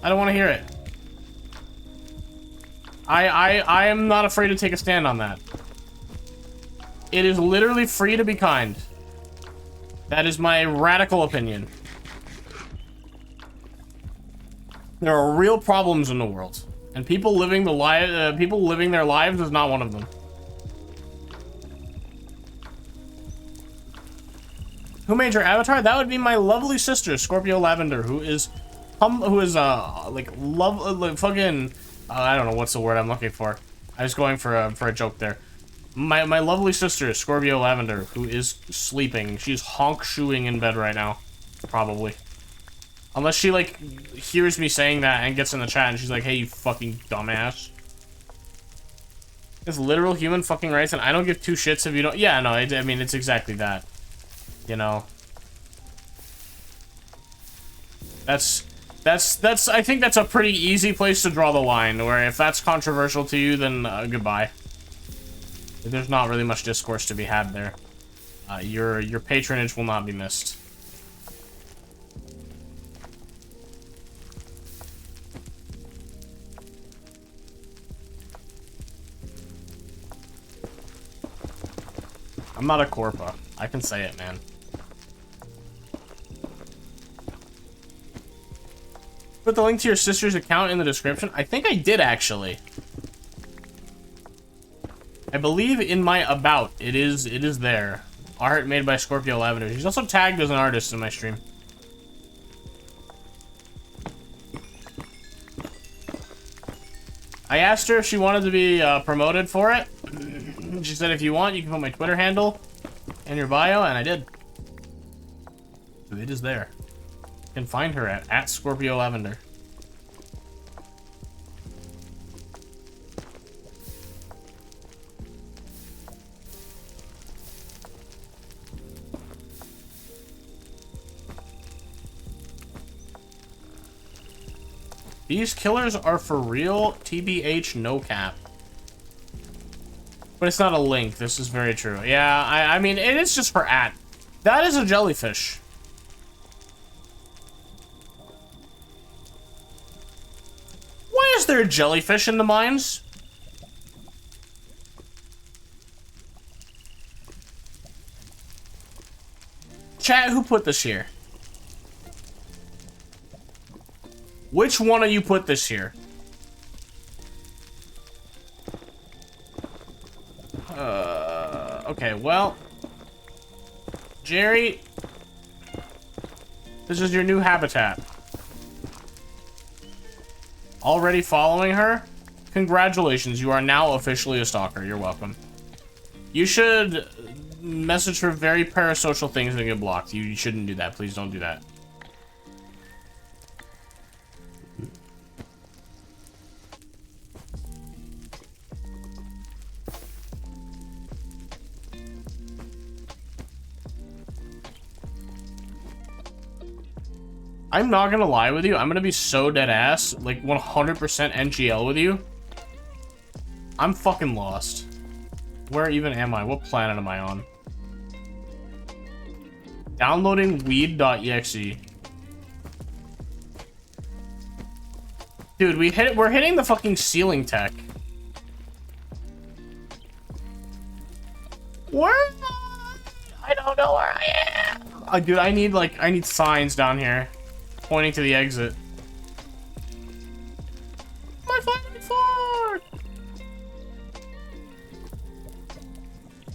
I don't want to hear it. I am not afraid to take a stand on that. It is literally free to be kind. That is my radical opinion. There are real problems in the world, and people living their lives is not one of them. Who made your avatar? That would be my lovely sister, Scorpio Lavender, who is like fucking I don't know what's the word I'm looking for. I was going for a joke there. My lovely sister, Scorpio Lavender, who is sleeping. She's honk-shoeing in bed right now, probably. Unless she like hears me saying that and gets in the chat and she's like, "Hey, you fucking dumbass." It's literal human fucking rights, and I don't give two shits if you don't. Yeah, no, I mean it's exactly that. You know. That's I think that's a pretty easy place to draw the line, where if that's controversial to you, then goodbye. There's not really much discourse to be had there. Your patronage will not be missed. I'm not a corpa. I can say it, man. Put the link to your sister's account in the description. I think I did, actually. I believe in my about, it is there. Art made by Scorpio Lavender. She's also tagged as an artist in my stream. I asked her if she wanted to be promoted for it. She said, if you want, you can put my Twitter handle in your bio, and I did. So it is there. You can find her at Scorpio Lavender. These killers are for real. TBH, no cap. But it's not a link. This is very true. Yeah, I mean, it is just for at. That is a jellyfish. Why is there a jellyfish in the mines? Chat, who put this here? Which one of you put this here? Okay, well. Jerry. This is your new habitat. Already following her? Congratulations, you are now officially a stalker. You're welcome. You should message for very parasocial things and get blocked. You shouldn't do that. Please don't do that. I'm not gonna lie with you. I'm gonna be so dead ass, like 100% NGL with you. I'm fucking lost. Where even am I? What planet am I on? Downloading weed.exe. Dude, we're hitting the fucking ceiling tech. Where? I don't know where I am. Dude, I need signs down here. Pointing to the exit. My fucking fart!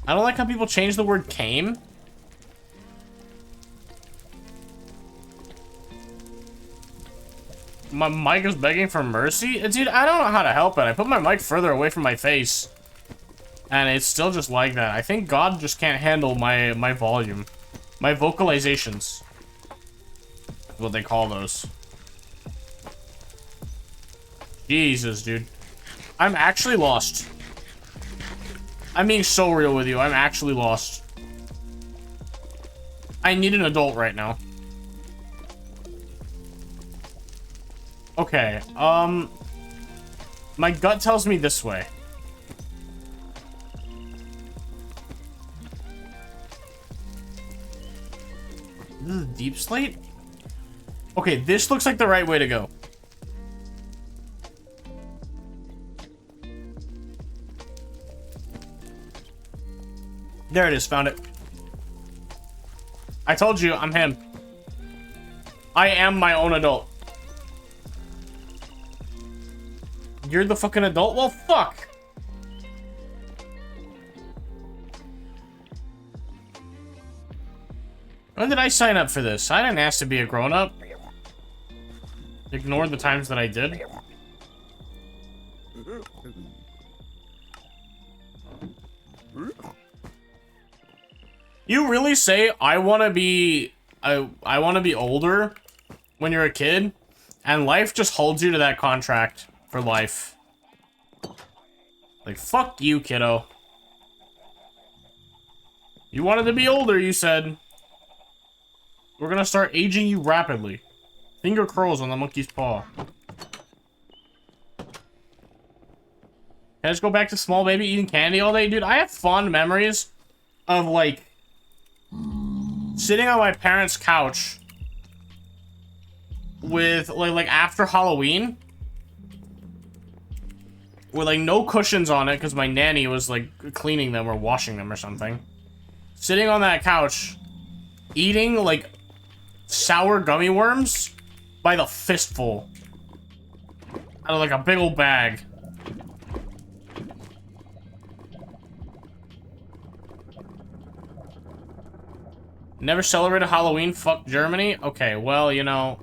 I don't like how people change the word came. My mic is begging for mercy? Dude, I don't know how to help it. I put my mic further away from my face. And it's still just like that. I think God just can't handle my volume. My vocalizations. What they call those. Jesus, dude. I'm actually lost. I'm being so real with you. I'm actually lost. I need an adult right now. Okay, my gut tells me this way. This is deep slate? Okay, this looks like the right way to go. There it is, found it. I told you, I'm him. I am my own adult. You're the fucking adult? Well, fuck. When did I sign up for this? I didn't ask to be a grown-up. Ignore the times that I did. You really say I want to be I want to be older when you're a kid, and life just holds you to that contract for life. Like, fuck you, kiddo. You wanted to be older, you said. We're gonna start aging you rapidly. Finger curls on the monkey's paw. Can I just go back to small baby eating candy all day? Dude, I have fond memories of, like, sitting on my parents' couch with, like after Halloween. With, like, no cushions on it because my nanny was, like, cleaning them or washing them or something. Sitting on that couch, eating, like, sour gummy worms by the fistful. Out of, like, a big old bag. Never celebrated Halloween? Fuck Germany? Okay, well, you know.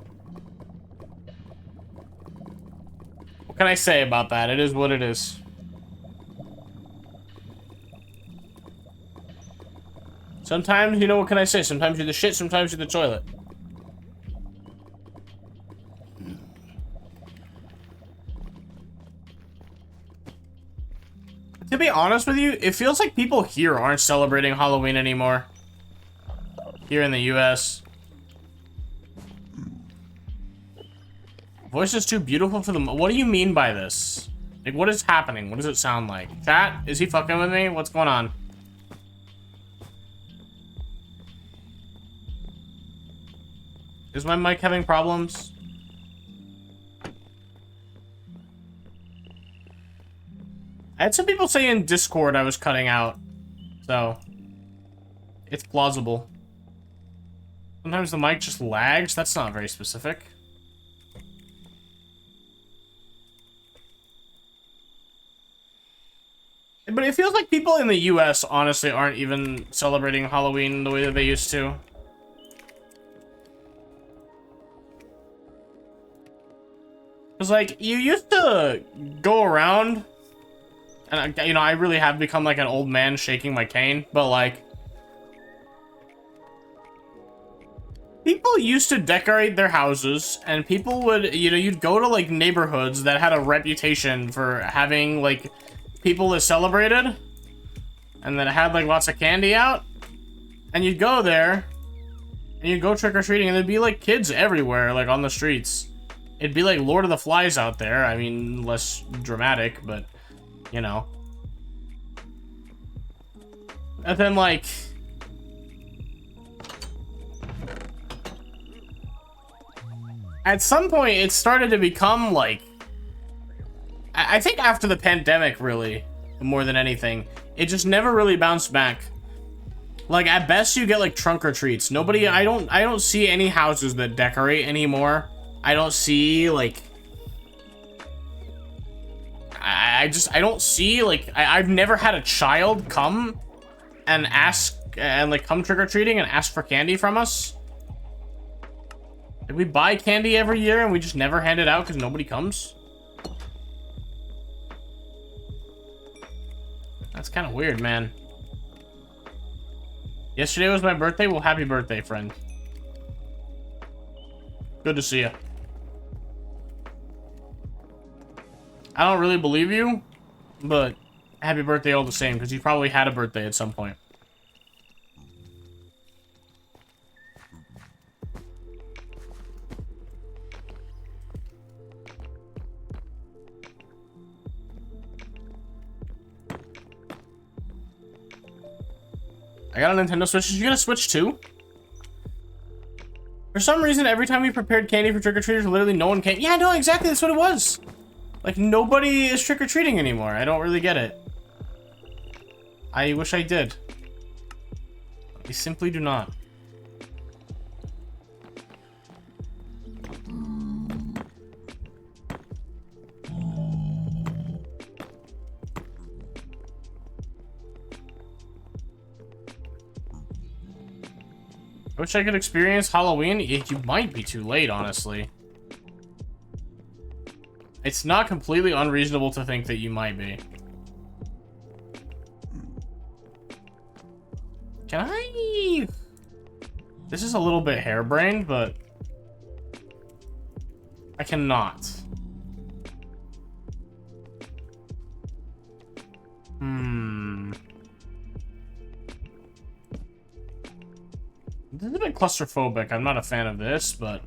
What can I say about that? It is what it is. Sometimes, you know, what can I say? Sometimes you're the shit, sometimes you're the toilet. To be honest with you, it feels like people here aren't celebrating Halloween anymore. Here in the US. Voice is too beautiful for them. What do you mean by this? Like, what is happening? What does it sound like? Chat? Is he fucking with me? What's going on? Is my mic having problems? I had some people say in Discord I was cutting out. So, it's plausible. Sometimes the mic just lags. That's not very specific. But it feels like people in the US honestly aren't even celebrating Halloween the way that they used to. Because, like, you used to go around, and, you know, I really have become like an old man shaking my cane, but, like, people used to decorate their houses, and people would, you know, you'd go to, like, neighborhoods that had a reputation for having, like, people that celebrated, and that had, like, lots of candy out, and you'd go there, and you'd go trick-or-treating, and there'd be, like, kids everywhere, like, on the streets. It'd be like Lord of the Flies out there. I mean, less dramatic, but, you know. And then, like, at some point, it started to become, like, I think after the pandemic, really, more than anything, it just never really bounced back. Like, at best, you get, like, trunk or treats. Nobody, I don't see any houses that decorate anymore. I don't see, like, I don't see, like, I've never had a child come and ask, and, like, come trick-or-treating and ask for candy from us. Like, we buy candy every year and we just never hand it out because nobody comes. That's kind of weird, man. Yesterday was my birthday. Well, happy birthday, friend. Good to see you. I don't really believe you, but happy birthday all the same, because you probably had a birthday at some point. I got a Nintendo Switch. Did you get a Switch too? For some reason, every time we prepared candy for trick-or-treaters, literally no one came. Yeah, no, exactly, that's what it was. Like, nobody is trick-or-treating anymore. I don't really get it. I wish I did. I simply do not. I wish I could experience Halloween. You might be too late, honestly. It's not completely unreasonable to think that you might be. Can I... This is a little bit harebrained, but... I cannot. This is a bit claustrophobic. I'm not a fan of this, but...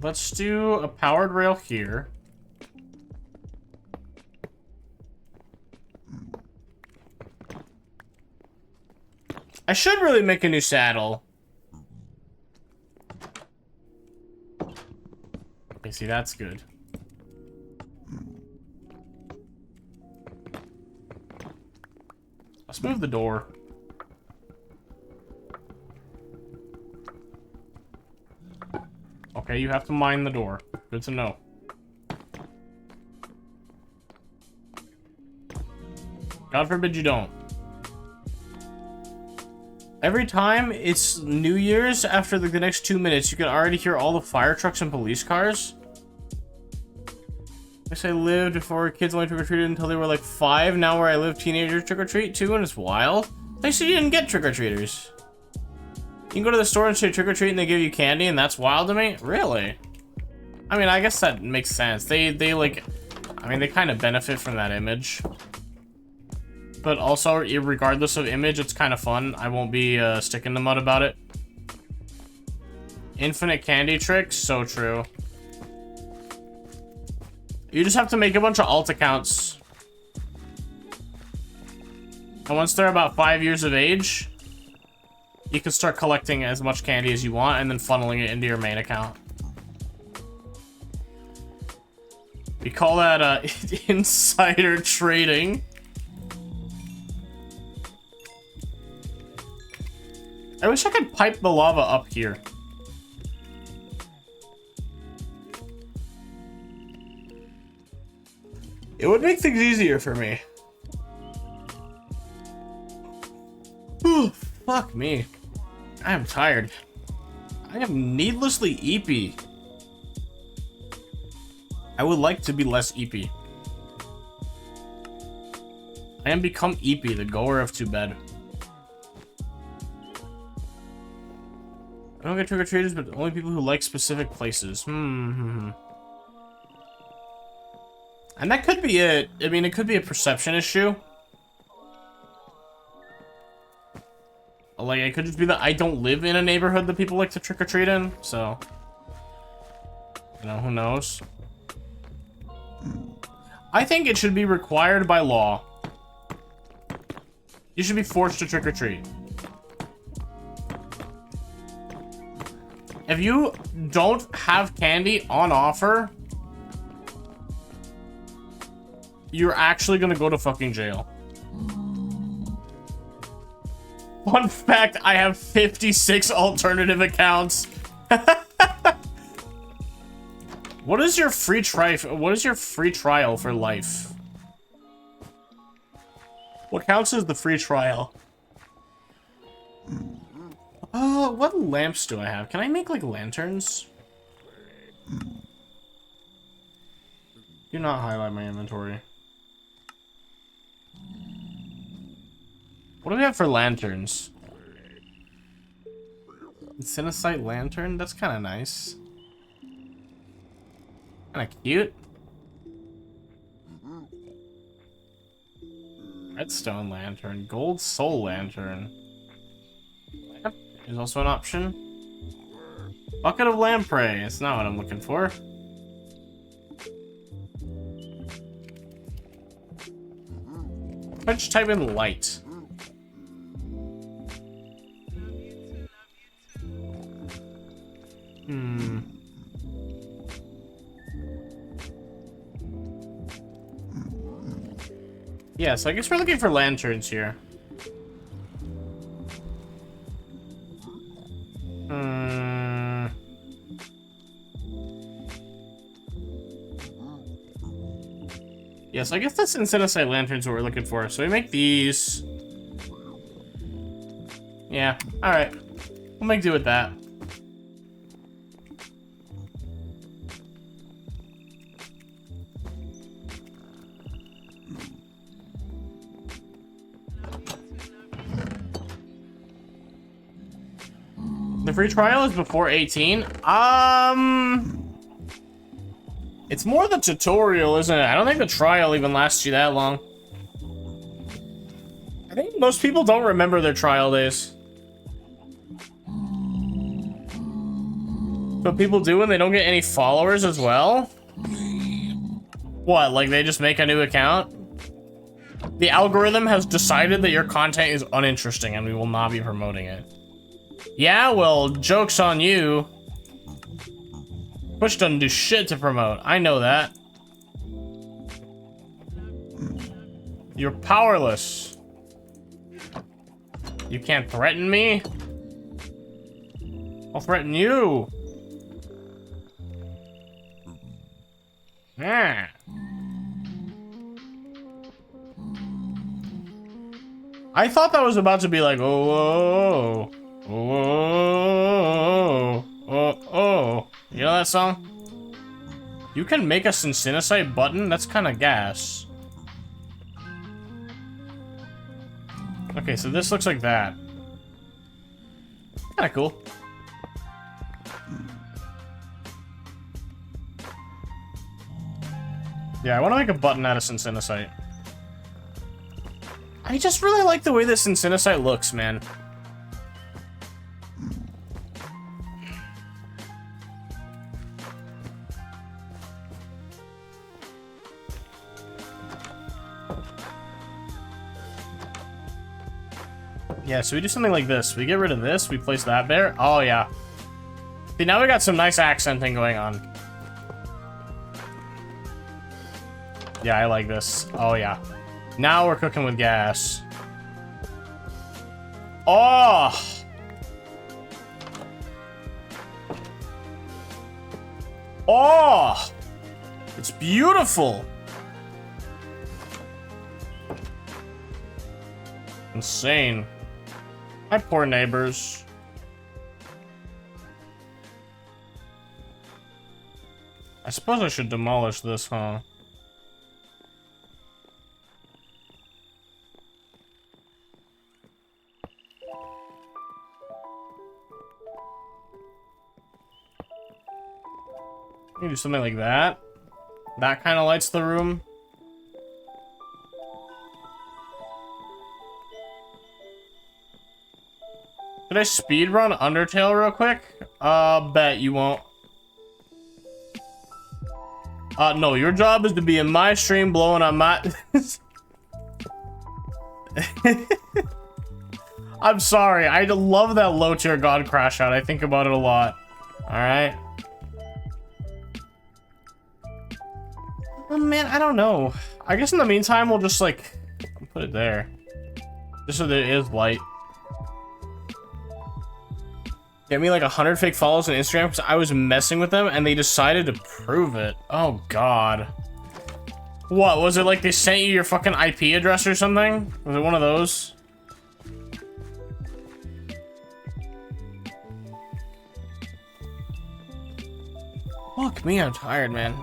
Let's do a powered rail here. I should really make a new saddle. Okay, see, that's good. Let's move the door. Okay, you have to mind the door. Good to know. God forbid you don't. Every time it's New Year's, after the next 2 minutes, you can already hear all the fire trucks and police cars. I guess I lived before kids only trick-or-treated until they were like 5. Now where I live, teenagers trick-or-treat too, and it's wild. They said you didn't get trick-or-treaters. You can go to the store and say trick-or-treat and they give you candy, and that's wild to me? Really? I mean, I guess that makes sense. They like... I mean, they kind of benefit from that image. but also, regardless of image, it's kind of fun. I won't be sticking the mud about it. Infinite candy tricks, so true. You just have to make a bunch of alt accounts. And once they're about 5 years of age, you can start collecting as much candy as you want and then funneling it into your main account. We call that insider trading. I wish I could pipe the lava up here. It would make things easier for me. Ooh, fuck me. I am tired. I am needlessly eepy. I would like to be less eepy. I am become eepy, the goer of to bed. I don't get trick-or-treaters, but only people who like specific places. And that could be it. I mean, it could be a perception issue. Like, it could just be that I don't live in a neighborhood that people like to trick-or-treat in, so... You know, who knows? I think it should be required by law. You should be forced to trick-or-treat. If you don't have candy on offer, you're actually gonna go to fucking jail. Fun fact, I have 56 alternative accounts. What is your free trial for life? What counts as the free trial? What lamps do I have? Can I make, like, lanterns? Do not highlight my inventory. What do we have for lanterns? Incinusite lantern? That's kind of nice. Kind of cute. Redstone lantern. Gold soul lantern. Lamp is also an option. Bucket of lamprey. It's not what I'm looking for. Let's type in light. Yeah, so I guess we're looking for lanterns here. Yes, I guess that's incinusite lanterns what we're looking for. So we make these. Yeah, alright. We'll make do with that. The free trial is before 18. It's more the tutorial, isn't it? I don't think the trial even lasts you that long. I think most people don't remember their trial days. But people do when they don't get any followers as well? What, like they just make a new account? The algorithm has decided that your content is uninteresting and we will not be promoting it. Yeah, well, joke's on you. Twitch doesn't do shit to promote. I know that. You're powerless. You can't threaten me. I'll threaten you. Ah. I thought that was about to be like, oh, oh, oh, oh, oh, oh. You know that song? You can make a incinusite button? That's kind of gas. Okay, so this looks like that. Kind of cool. Yeah, I want to make a button out of incinusite. I just really like the way this Insinicite looks, man. Yeah, so we do something like this. We get rid of this, we place that there. Oh, yeah. See, now we got some nice accenting going on. Yeah, I like this. Oh, yeah. Now we're cooking with gas. Oh! Oh! It's beautiful! Insane. My poor neighbors. I suppose I should demolish this, huh? You can do something like that. That kind of lights the room. Could I speedrun Undertale real quick? Bet you won't. No, your job is to be in my stream blowing on my... I'm sorry, I love that low tier god crash out. I think about it a lot. Alright. Oh man, I don't know. I guess in the meantime, we'll just like, put it there. Just so there is light. Get me like 100 fake follows on Instagram because I was messing with them and they decided to prove it. Oh god. What, was it like they sent you your fucking IP address or something? Was it one of those? Fuck me, I'm tired, man.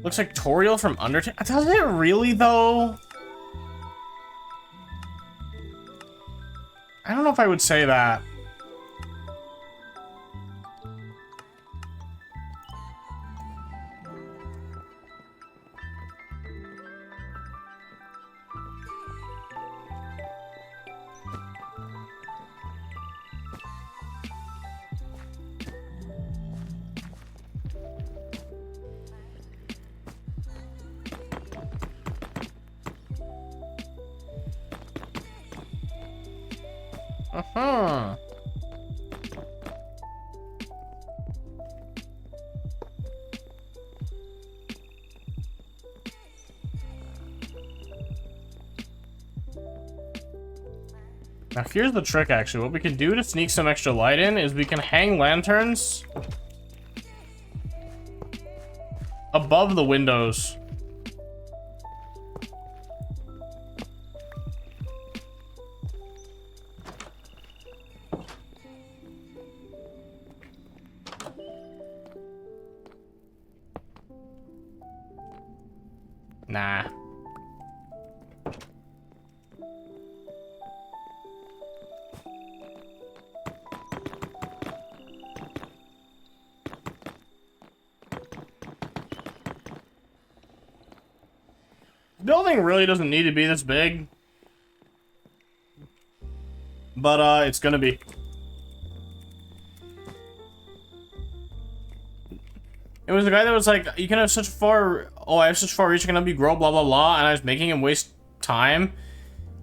Looks like Toriel from Undertale. Does it really, though? I don't know if I would say that. Uh-huh. Now here's the trick, actually. What we can do to sneak some extra light in is we can hang lanterns above the windows. Nah. Building really doesn't need to be this big. But, it's gonna be. It was the guy that was like, you can have such far... Oh, I have such far reach, I can help you grow, blah, blah, blah. And I was making him waste time.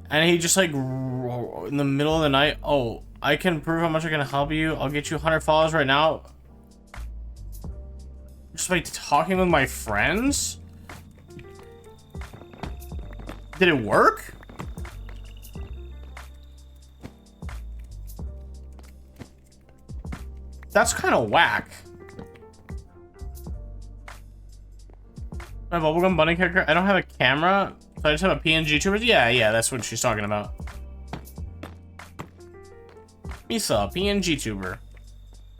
And he just, like, in the middle of the night... Oh, I can prove how much I can help you. I'll get you 100 followers right now. Just by talking with my friends? Did it work? That's kind of whack. My bubblegum bunny character. I don't have a camera, so I just have a PNG tuber. Yeah, that's what she's talking about. Misa, PNG tuber.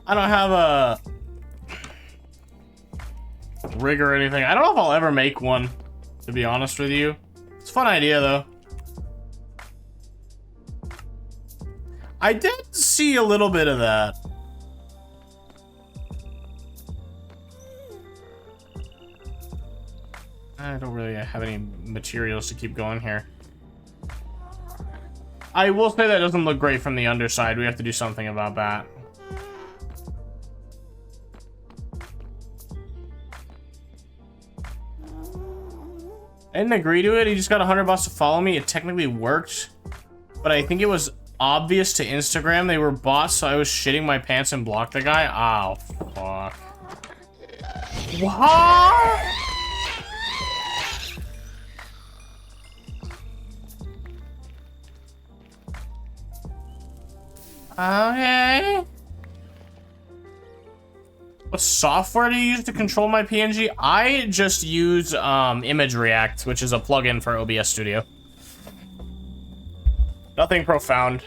I don't have a rig or anything. I don't know if I'll ever make one, to be honest with you. It's a fun idea, though. I did see a little bit of that. I don't really have any materials to keep going here. I will say that doesn't look great from the underside. We have to do something about that. I didn't agree to it. He just got 100 bucks to follow me. It technically worked, but I think it was obvious to Instagram they were bots, so I was shitting my pants and blocked the guy. Oh, fuck. What? Okay. What software do you use to control my PNG? I just use Image React, which is a plugin for OBS Studio. Nothing profound.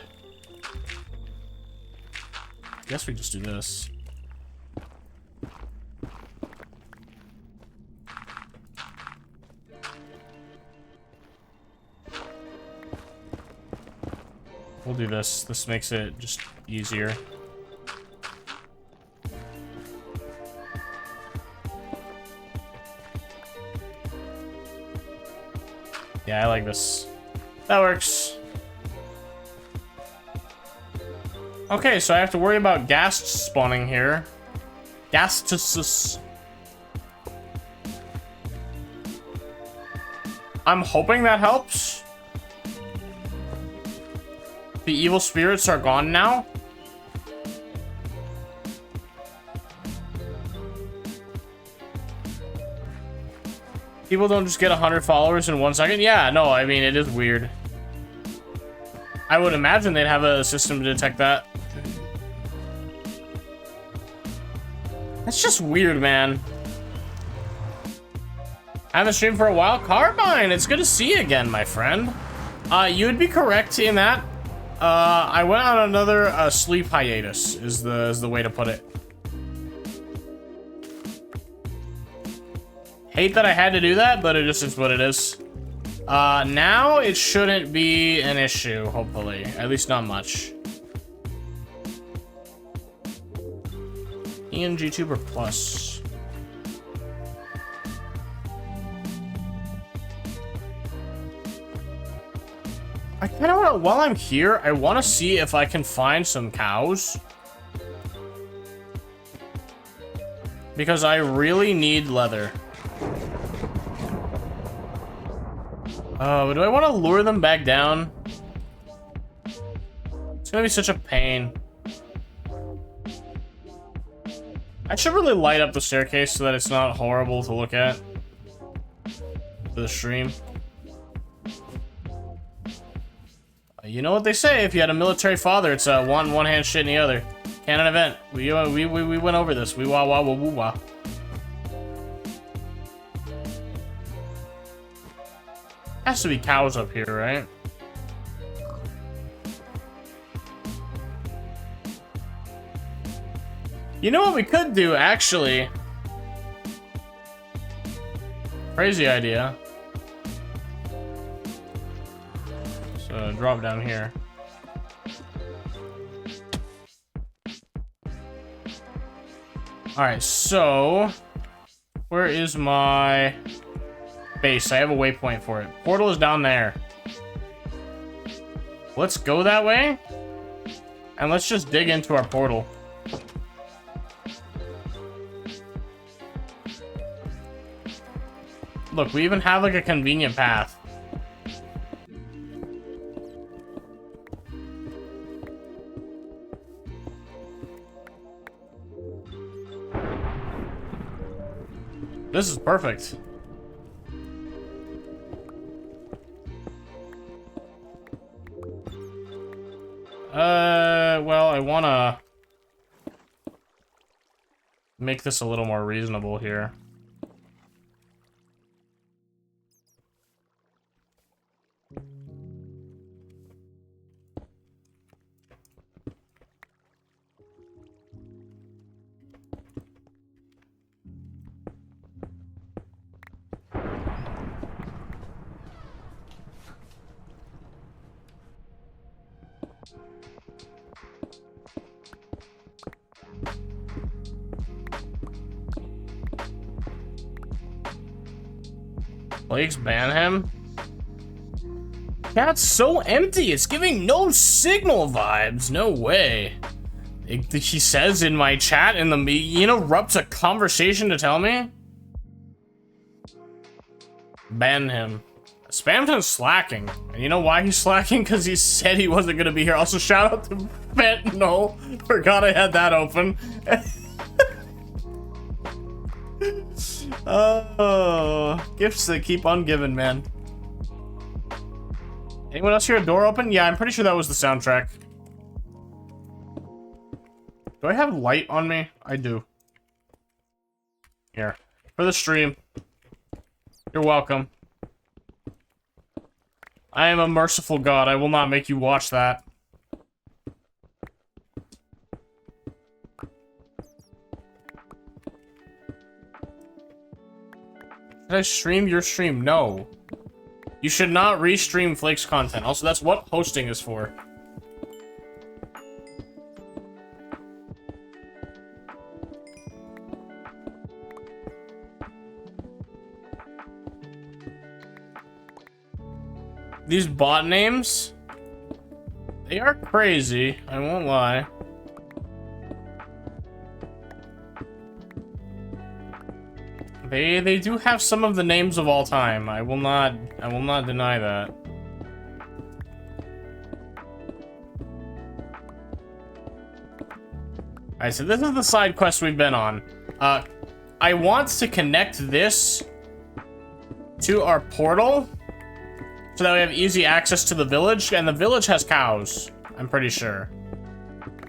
Guess we just do this. We'll do this. This makes it just easier. Yeah, I like this. That works. Okay, so I have to worry about ghasts spawning here. Ghasts. I'm hoping that helps. The evil spirits are gone now. People don't just get 100 followers in 1 second. Yeah, no, I mean, it is weird. I would imagine they'd have a system to detect that. That's just weird, man. I haven't streamed for a while. Carbine, it's good to see you again, my friend. You would be correct in that. I went on another sleep hiatus, is the way to put it. Hate that I had to do that, but it just is what it is. Now it shouldn't be an issue, hopefully. At least not much. ENG Tuber Plus. I kind of want to, while I'm here, I want to see if I can find some cows. Because I really need leather. Do I want to lure them back down? It's gonna be such a pain. I should really light up the staircase so that it's not horrible to look at for the stream. You know what they say, if you had a military father, it's one hand shit in the other. Canon event. We went over this. We wah wah wah woo wah. Has to be cows up here, right? You know what we could do, actually? Crazy idea. So drop down here. Alright, so where is my base? I have a waypoint for it. Portal is down there. Let's go that way. And let's just dig into our portal. Look, we even have like a convenient path. This is perfect. Well, I wanna make this a little more reasonable here. Flakes, ban him. Chat's so empty. It's giving no signal vibes. No way. He says in my chat in the interrupts a conversation to tell me. Ban him. Spamton's slacking. And you know why he's slacking? Because he said he wasn't going to be here. Also, shout out to Fentanyl. Forgot I had that open. Oh, gifts that keep on giving, man. Anyone else hear a door open? Yeah, I'm pretty sure that was the soundtrack. Do I have light on me? I do. Here. For the stream. You're welcome. I am a merciful God. I will not make you watch that. Should I stream your stream? No. You should not restream Flake's content. Also, that's what hosting is for. These bot names, they are crazy, I won't lie. They do have some of the names of all time. I will not deny that. Alright, so this is the side quest we've been on. I want to connect this to our portal so that we have easy access to the village, and the village has cows, I'm pretty sure.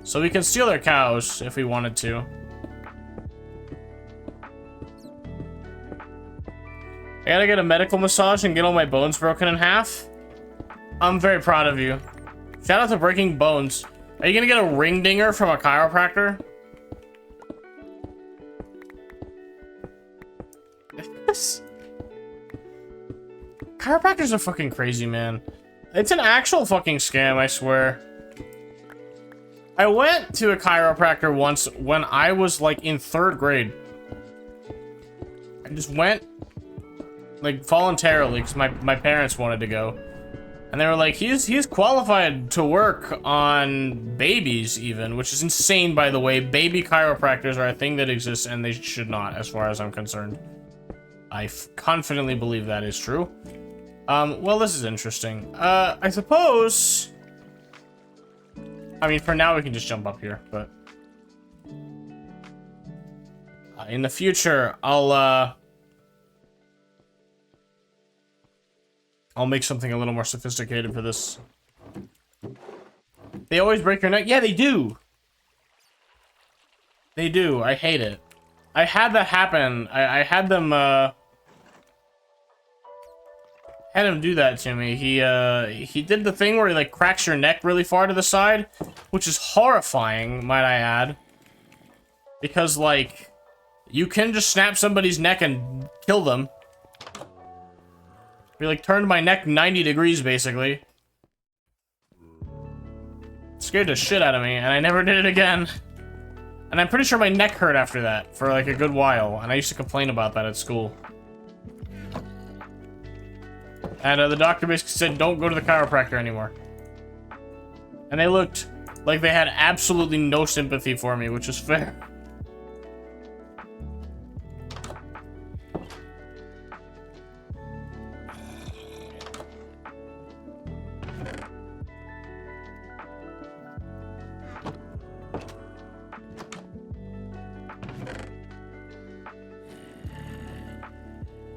So we can steal their cows if we wanted to. I gotta get a medical massage and get all my bones broken in half. I'm very proud of you. Shout out to Breaking Bones. Are you gonna get a ring dinger from a chiropractor? Chiropractors are fucking crazy, man. It's an actual fucking scam, I swear. I went to a chiropractor once when I was like in 3rd grade. I just went like voluntarily because my parents wanted to go. And they were like, he's qualified to work on babies even, which is insane, by the way. Baby chiropractors are a thing that exists and they should not, as far as I'm concerned. I confidently believe that is true. Well, this is interesting. I suppose... I mean, for now we can just jump up here, but... in the future, I'll make something a little more sophisticated for this. They always break your neck? Yeah, they do! They do. I hate it. I had that happen. I had them, had him do that to me. He did the thing where he, like, cracks your neck really far to the side, which is horrifying, might I add. Because, like, you can just snap somebody's neck and kill them. He, like, turned my neck 90 degrees, basically. Scared the shit out of me, and I never did it again. And I'm pretty sure my neck hurt after that for, like, a good while, and I used to complain about that at school. And the doctor basically said, don't go to the chiropractor anymore. And they looked like they had absolutely no sympathy for me, which is fair.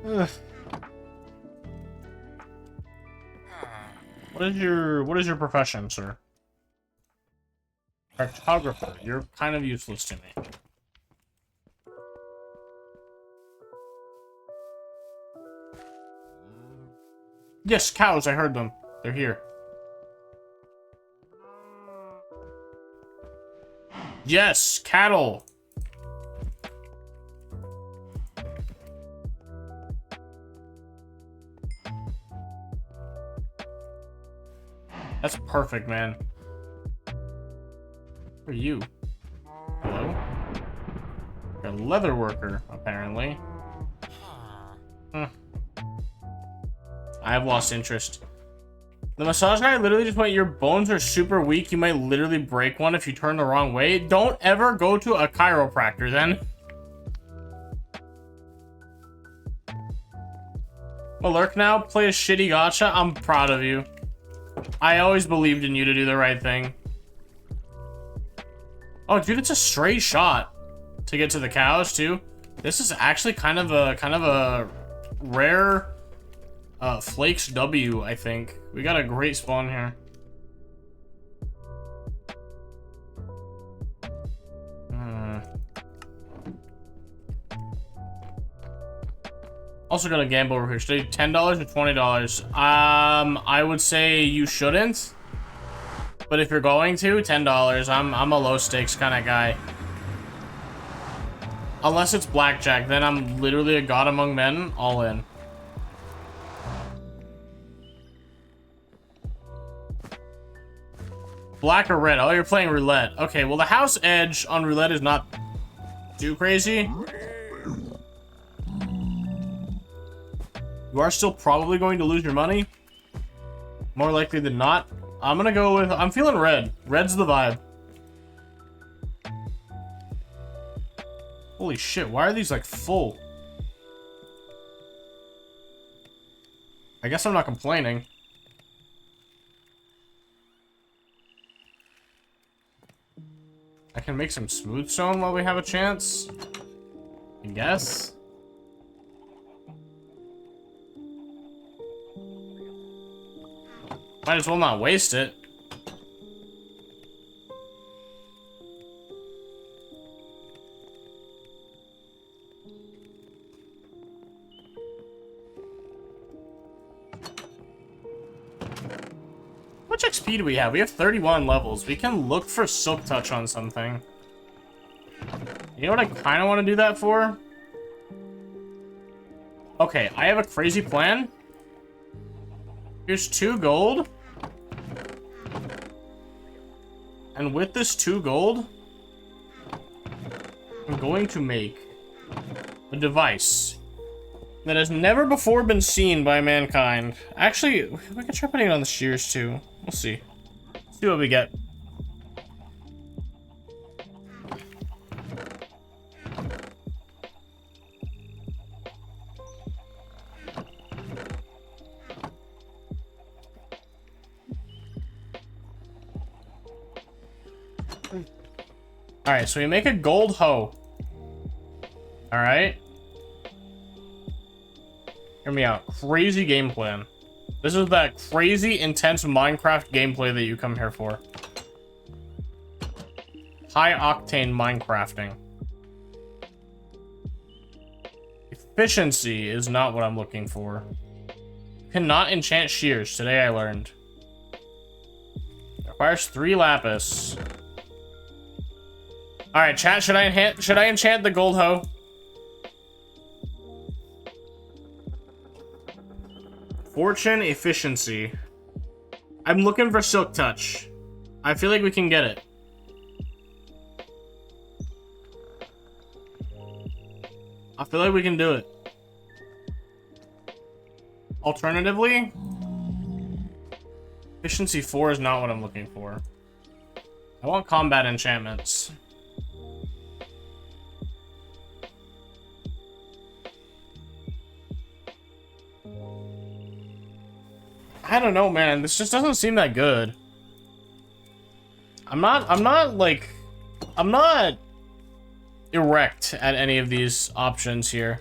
Ugh. What is your profession, sir? Cartographer. You're kind of useless to me. Yes, cows, I heard them. They're here. Yes, cattle. That's perfect, man. Who are you? Hello? You're a leather worker, apparently. I have lost interest. The massage guy literally just went, your bones are super weak. You might literally break one if you turn the wrong way. Don't ever go to a chiropractor then. Malurk now, play a shitty gacha. I'm proud of you. I always believed in you to do the right thing. Oh, dude, it's a straight shot to get to the cows too. This is actually kind of a rare Flakes W, I think. We got a great spawn here. Also gonna gamble over here. Should I do $10 or $20? I would say you shouldn't. But if you're going to, $10. I'm a low stakes kind of guy. Unless it's blackjack, then I'm literally a god among men, all in. Black or red? Oh, you're playing roulette. Okay, well the house edge on roulette is not too crazy. You are still probably going to lose your money. More likely than not. I'm gonna go with, I'm feeling red. Red's the vibe. Holy shit, why are these like full? I guess I'm not complaining. I can make some smooth stone while we have a chance. I guess. Might as well not waste it. How much XP do we have? We have 31 levels. We can look for Silk Touch on something. You know what I kind of want to do that for? Okay, I have a crazy plan. Here's 2 gold. And with this 2 gold, I'm going to make a device that has never before been seen by mankind. Actually, we can try putting it on the shears too. We'll see. See what we get. Alright, so we make a gold hoe. Alright. Hear me out. Crazy game plan. This is that crazy, intense Minecraft gameplay that you come here for. High-octane Minecrafting. Efficiency is not what I'm looking for. You cannot enchant shears. Today I learned. Requires 3 lapis. Alright, chat, should I enchant the gold hoe? Fortune, efficiency. I'm looking for Silk Touch. I feel like we can get it. I feel like we can do it. Alternatively, efficiency 4 is not what I'm looking for. I want combat enchantments. I don't know, man. This just doesn't seem that good. I'm not erect at any of these options here.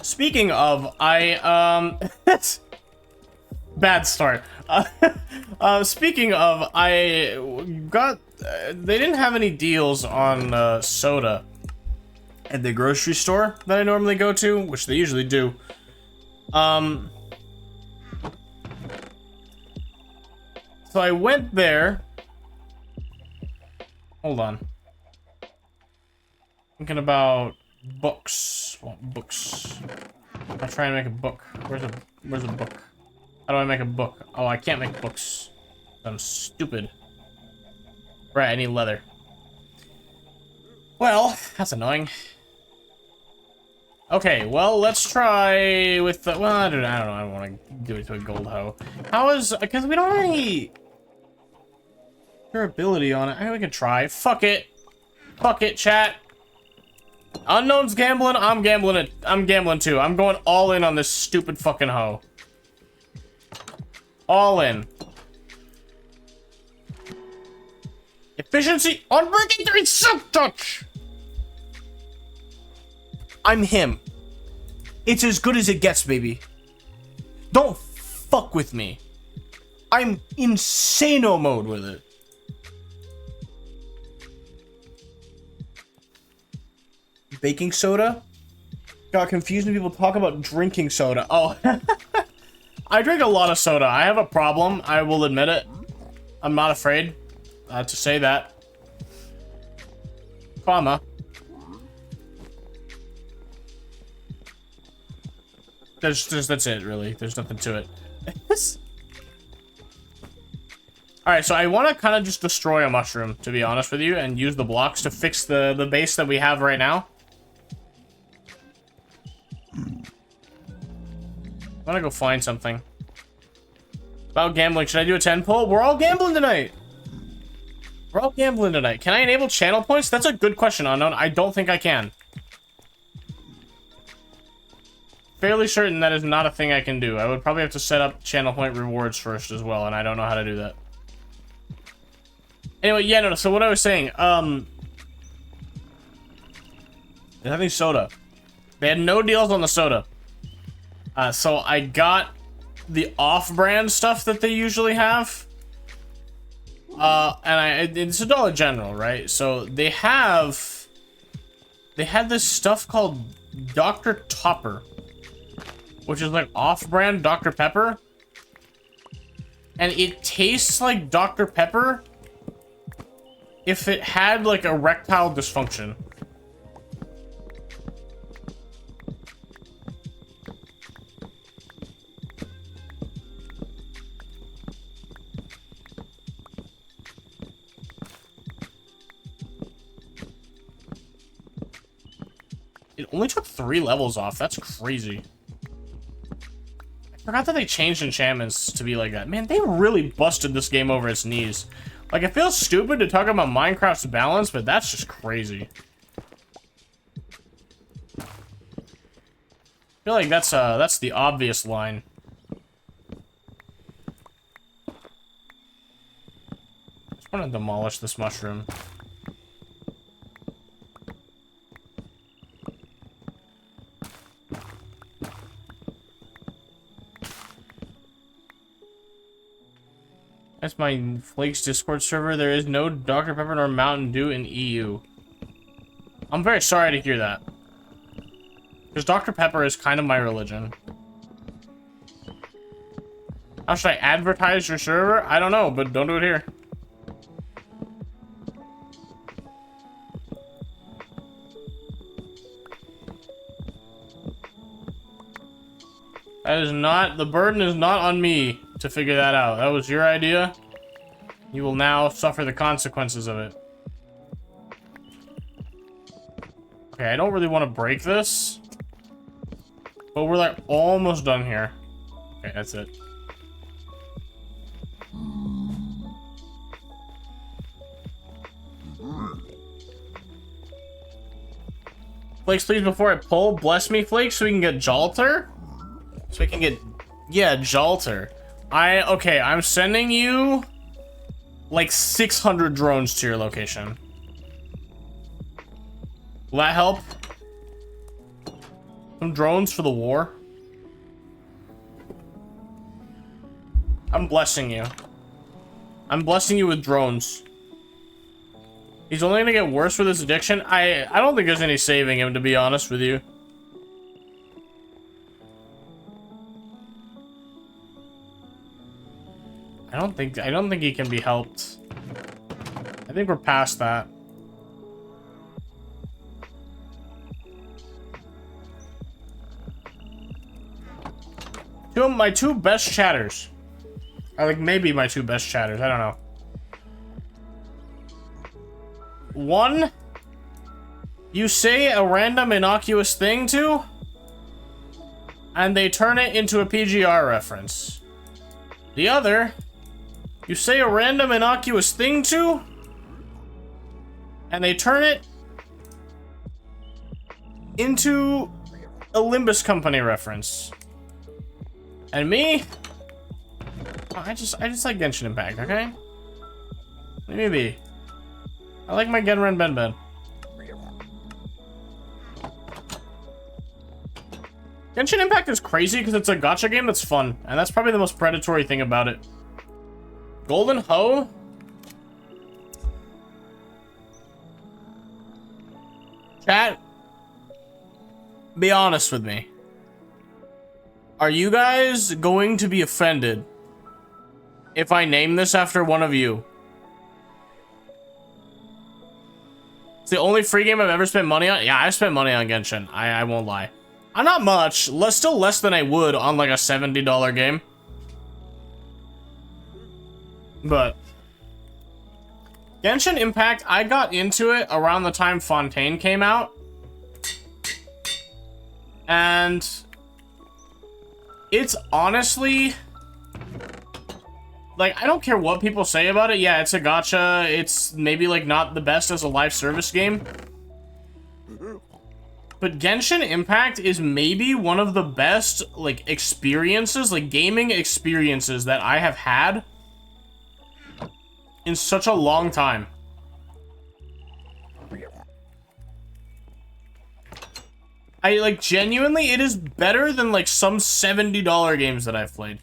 Speaking of, bad start. Speaking of, I got, they didn't have any deals on soda at the grocery store that I normally go to, which they usually do. So I went there. Hold on. Thinking about books. Well, books. I'll try and make a book. Where's a book? How do I make a book? Oh, I can't make books. I'm stupid. Right, I need leather. Well, that's annoying. Okay, well, let's try with the... Well, I don't know. I don't want to do it to a gold hoe. How is... Because we don't have any durability on it. I think we can try. Fuck it. Fuck it, chat. Unknown's gambling. I'm gambling it. I'm gambling too. I'm going all in on this stupid fucking hoe. All in. Efficiency on breaking 3 silk touch. I'm him. It's as good as it gets, baby. Don't fuck with me. I'm insano mode with it. Baking soda? Got confused when people talk about drinking soda. Oh. I drink a lot of soda. I have a problem. I will admit it. I'm not afraid to say that. Comma. That's it, really. There's nothing to it. Alright, so I want to kind of just destroy a mushroom, to be honest with you, and use the blocks to fix the base that we have right now. I'm gonna go find something. About gambling, should I do a 10 pull? We're all gambling tonight! We're all gambling tonight. Can I enable channel points? That's a good question, Unknown. I don't think I can. Fairly certain that is not a thing I can do. I would probably have to set up channel point rewards first as well, and I don't know how to do that. Anyway, yeah, no, so what I was saying, they're having soda. They had no deals on the soda. So I got the off-brand stuff that they usually have. And it's a Dollar General, right? So they had this stuff called Dr. Topper, which is like off-brand Dr. Pepper. And it tastes like Dr. Pepper if it had like erectile dysfunction. It only took 3 levels off. That's crazy. I forgot that they changed enchantments to be like that. Man, they really busted this game over its knees. Like, it feels stupid to talk about Minecraft's balance, but that's just crazy. I feel like that's the obvious line. I just want to demolish this mushroom. That's my Flakes Discord server. There is no Dr. Pepper nor Mountain Dew in EU. I'm very sorry to hear that. Because Dr. Pepper is kind of my religion. How should I advertise your server? I don't know, but don't do it here. That is not, the burden is not on me to figure that out. That was your idea. You will now suffer the consequences of it. Okay, I don't really want to break this. But we're like almost done here. Okay, that's it. Flakes, please, before I pull, bless me, Flakes, so we can get Jalter? So we can get, yeah, Jalter. Okay, I'm sending you like 600 drones to your location. Will that help? Some drones for the war. I'm blessing you. I'm blessing you with drones. He's only gonna get worse with his addiction. I don't think there's any saving him, to be honest with you. I don't think he can be helped. I think we're past that. My two best chatters. I like maybe my 2 best chatters. I don't know. One, you say a random innocuous thing to, and they turn it into a PGR reference. The other, you say a random innocuous thing to, and they turn it into a Limbus Company reference. And me, I just like Genshin Impact, okay? Let me be. I like my Genren Ben. Genshin Impact is crazy because it's a gacha game that's fun, and that's probably the most predatory thing about it. Golden Hoe? Chat, be honest with me. Are you guys going to be offended if I name this after one of you? It's the only free game I've ever spent money on. Yeah, I've spent money on Genshin. I won't lie. I'm not much. Still less than I would on like a $70 game. But Genshin Impact, I got into it around the time Fontaine came out. And it's honestly, like, I don't care what people say about it. Yeah, it's a gacha. It's maybe like not the best as a live service game. But Genshin Impact is maybe one of the best, like, experiences, like, gaming experiences that I have had in such a long time. Like, genuinely, it is better than, like, some $70 games that I've played.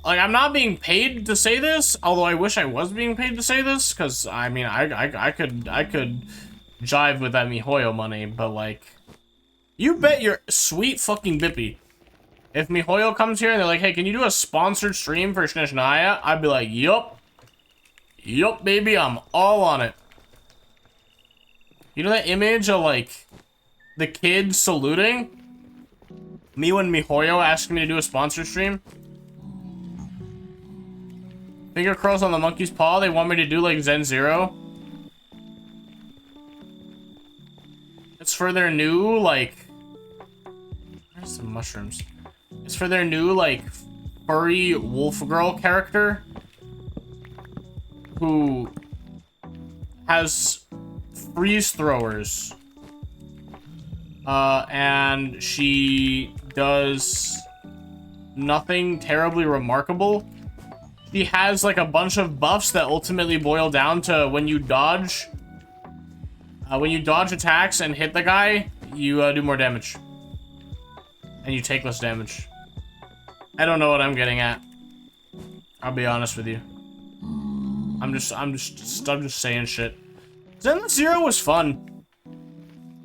Like, I'm not being paid to say this, although I wish I was being paid to say this, because, I mean, I could jive with that MiHoYo money, but, like, you bet your sweet fucking bippy. If MiHoYo comes here and they're like, hey, can you do a sponsored stream for Shishnaya? I'd be like, yup. Yup, baby, I'm all on it. You know that image of, like, the kid saluting? Me when MiHoYo asked me to do a sponsored stream? Finger curls on the monkey's paw. They want me to do like Zen Zero. It's for their new like. Where's some mushrooms? It's for their new like furry wolf girl character who has freeze throwers. And she does nothing terribly remarkable. She has like a bunch of buffs that ultimately boil down to when you dodge attacks and hit the guy, you do more damage. And you take less damage. I don't know what I'm getting at. I'll be honest with you. I'm just saying shit. Zenless Zero was fun.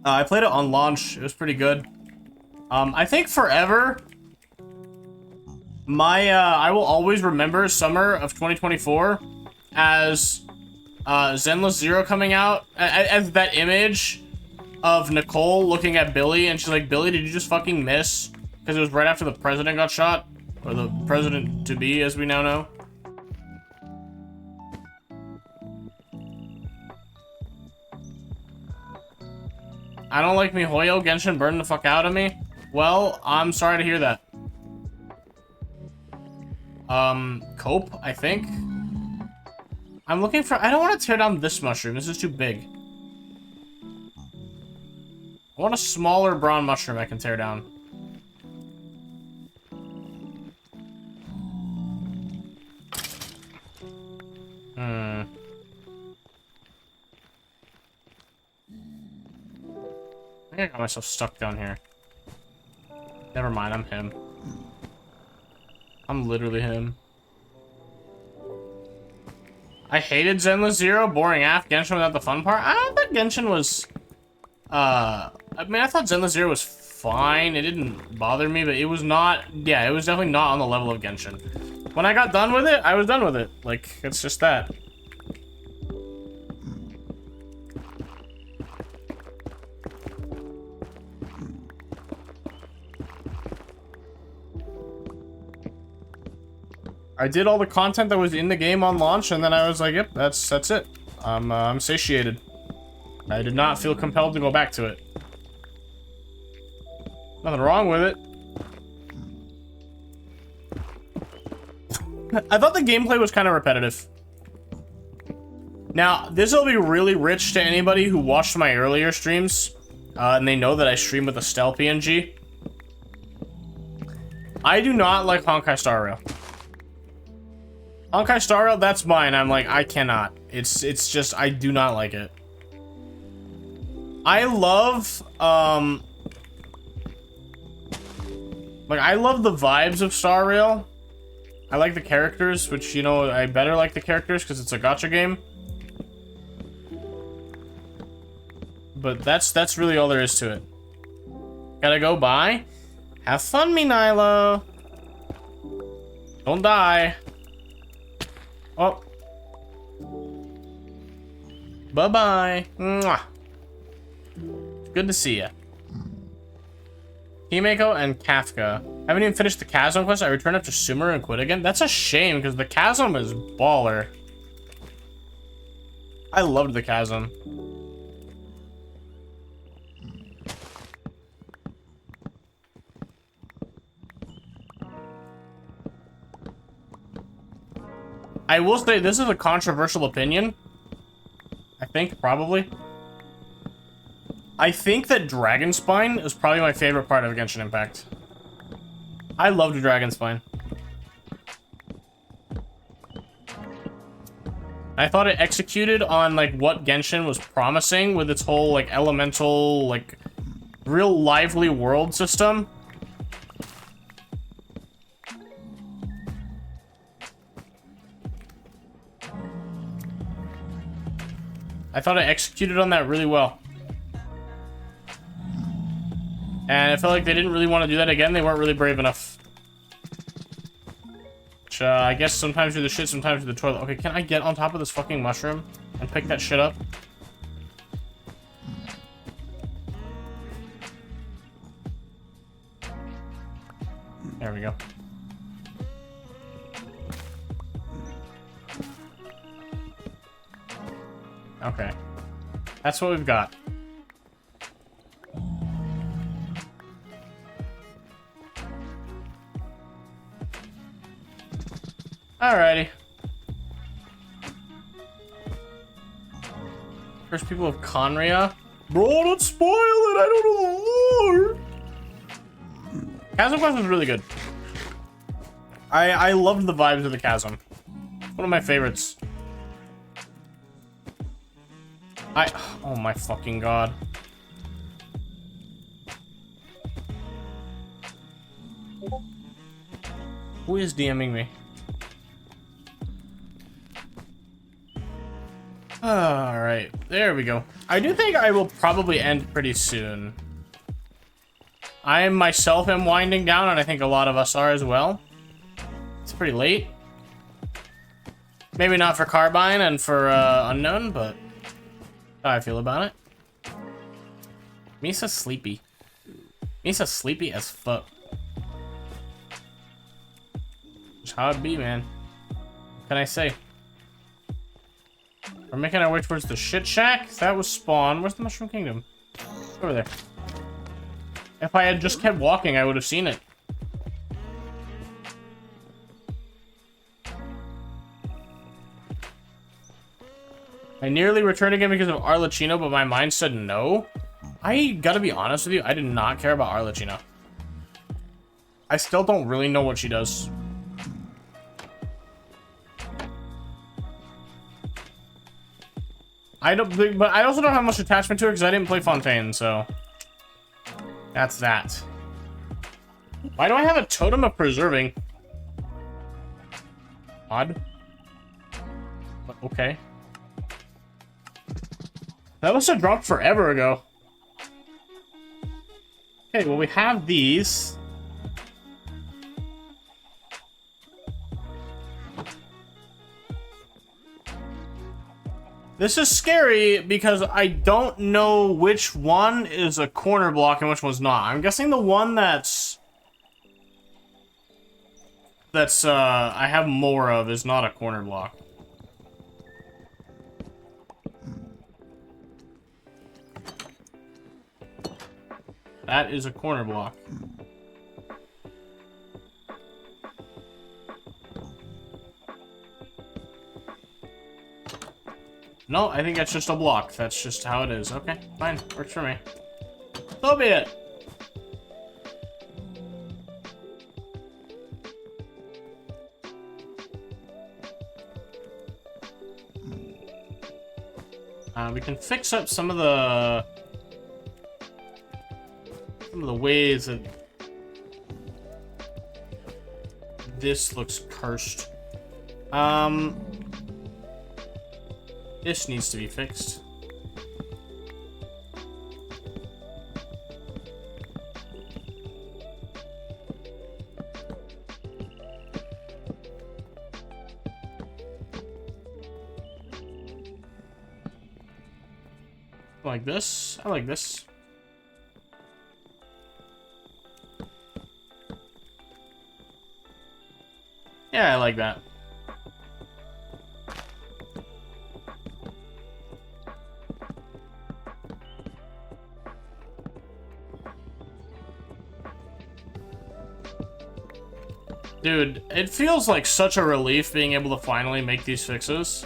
I played it on launch. It was pretty good. I think forever, I will always remember summer of 2024 as Zenless Zero coming out, as that image of Nicole looking at Billy, and she's like, Billy, did you just fucking miss? Because it was right after the president got shot, or the president-to-be, as we now know. I don't like MiHoYo. Genshin burned the fuck out of me. Well, I'm sorry to hear that. Cope, I think. I'm looking for, I don't want to tear down this mushroom. This is too big. I want a smaller brown mushroom I can tear down. I think I got myself stuck down here. Never mind, I'm him. I'm literally him. I hated Zenless Zero, boring AF, Genshin without the fun part. I thought Genshin was, I mean, I thought Zenless Zero was fine. It didn't bother me, but it was not, yeah, it was definitely not on the level of Genshin. When I got done with it, I was done with it. Like, it's just that. I did all the content that was in the game on launch, and then I was like, yep, that's it. I'm satiated. I did not feel compelled to go back to it. Nothing wrong with it. I thought the gameplay was kind of repetitive. Now, this will be really rich to anybody who watched my earlier streams, and they know that I stream with a Stealth PNG. I do not like Honkai Star Rail. Honkai Star Rail, that's mine. I'm like, I cannot. It's just, I do not like it. I love, like, I love the vibes of Star Rail. I like the characters, which, you know, I better like the characters because it's a gacha game. But that's really all there is to it. Gotta go, bye. Have fun, me Nilo. Don't die. Oh. Bye-bye. Mwah. Good to see ya. Himeko and Kafka. I haven't even finished the Chasm quest. I returned after Sumer and quit again. That's a shame, because the Chasm is baller. I loved the Chasm. I will say, this is a controversial opinion. I think, probably. I think that Dragon Spine is probably my favorite part of Genshin Impact. I loved Dragon Spine. I thought it executed on, like, what Genshin was promising with its whole, like, elemental, like, real lively world system. I thought it executed on that really well. And I felt like they didn't really want to do that again. They weren't really brave enough. Which, I guess sometimes do the shit, sometimes do the toilet. Okay, can I get on top of this fucking mushroom and pick that shit up? There we go. Okay. That's what we've got. Alrighty. First people of Conria. Bro, don't spoil it! I don't know the lore! Chasm Quest was really good. I loved the vibes of the Chasm. One of my favorites. Oh my fucking god. Who is DMing me? Alright, there we go. I do think I will probably end pretty soon. I myself am winding down, and I think a lot of us are as well. It's pretty late. Maybe not for Carbine and for Unknown, but how I feel about it. Misa's sleepy. Misa's sleepy as fuck. That's how it be, man. What can I say? We're making our way towards the shit shack. That was spawn. Where's the Mushroom Kingdom? Over there. If I had just kept walking, I would have seen it. I nearly returned again because of Arlecchino, but my mind said no. I gotta be honest with you, I did not care about Arlecchino. I still don't really know what she does. But I also don't have much attachment to her because I didn't play Fontaine, so that's that. Why do I have a totem of preserving? Odd. But okay. That must have dropped forever ago. Okay, well we have these. This is scary because I don't know which one is a corner block and which one's not. I'm guessing the one that's I have more of is not a corner block. That is a corner block. No, I think that's just a block. That's just how it is. Okay, fine. Works for me. So be it. We can fix up some of the ways that this looks cursed. This needs to be fixed. Like this. I like this. Yeah, I like that. Dude, it feels like such a relief being able to finally make these fixes.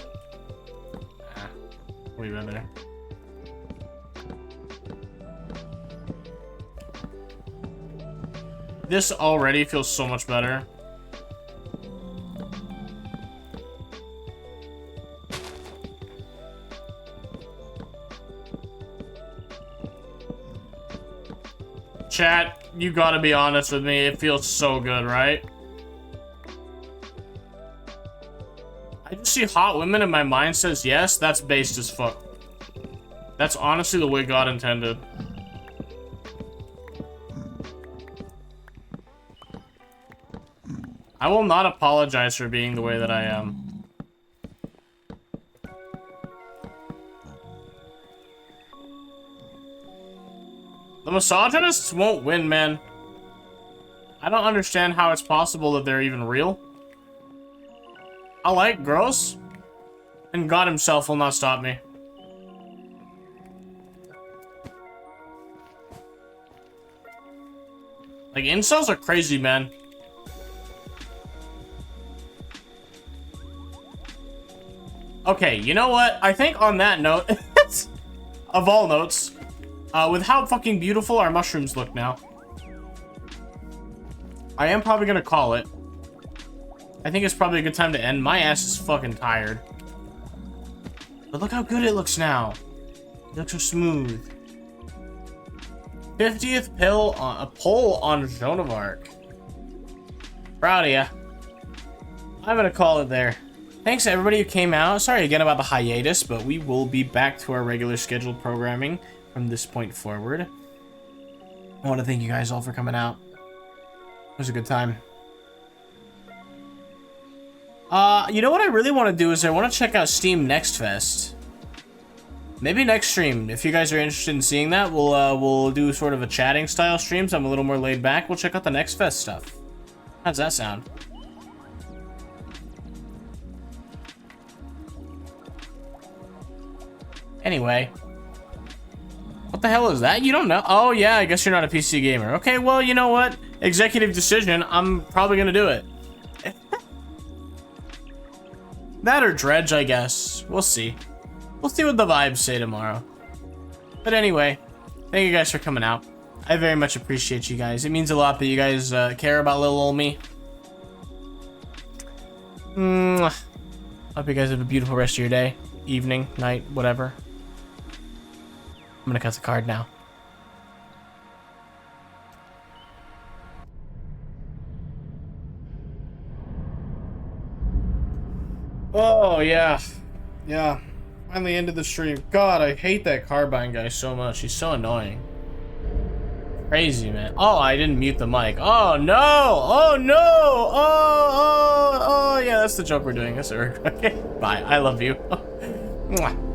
Leave it there. This already feels so much better. Chat, you gotta be honest with me. It feels so good, right? I just see hot women and my mind says yes. That's based as fuck. That's honestly the way God intended. I will not apologize for being the way that I am. The misogynists won't win, man. I don't understand how it's possible that they're even real. I like girls, and God himself will not stop me. Like, incels are crazy, man. Okay, you know what? I think on that note, of all notes, with how fucking beautiful our mushrooms look now, I am probably gonna call it. I think it's probably a good time to end. My ass is fucking tired. But look how good it looks now. It looks so smooth. 50th poll on Joan of Arc. Proud of ya. I'm gonna call it there. Thanks to everybody who came out. Sorry again about the hiatus, but we will be back to our regular scheduled programming from this point forward. I want to thank you guys all for coming out. It was a good time. You know what I really want to do is I want to check out Steam Next Fest. Maybe next stream, if you guys are interested in seeing that, we'll do sort of a chatting style stream, so I'm a little more laid back. We'll check out the Next Fest stuff. How's that sound? Anyway. What the hell is that? You don't know? Oh, yeah, I guess you're not a PC gamer. Okay, well, you know what? Executive decision, I'm probably gonna do it. That or Dredge, I guess. We'll see. We'll see what the vibes say tomorrow. But anyway, thank you guys for coming out. I very much appreciate you guys. It means a lot that you guys care about little old me. Hope you guys have a beautiful rest of your day, evening, night, whatever. I'm gonna cut the card now. Oh, yeah. Yeah. Finally ended the stream. God, I hate that carbine guy so much. He's so annoying. Crazy, man. Oh, I didn't mute the mic. Oh, no! Oh, no! Oh, yeah, that's the joke we're doing. Yes, sir. Okay, bye. I love you. Mwah.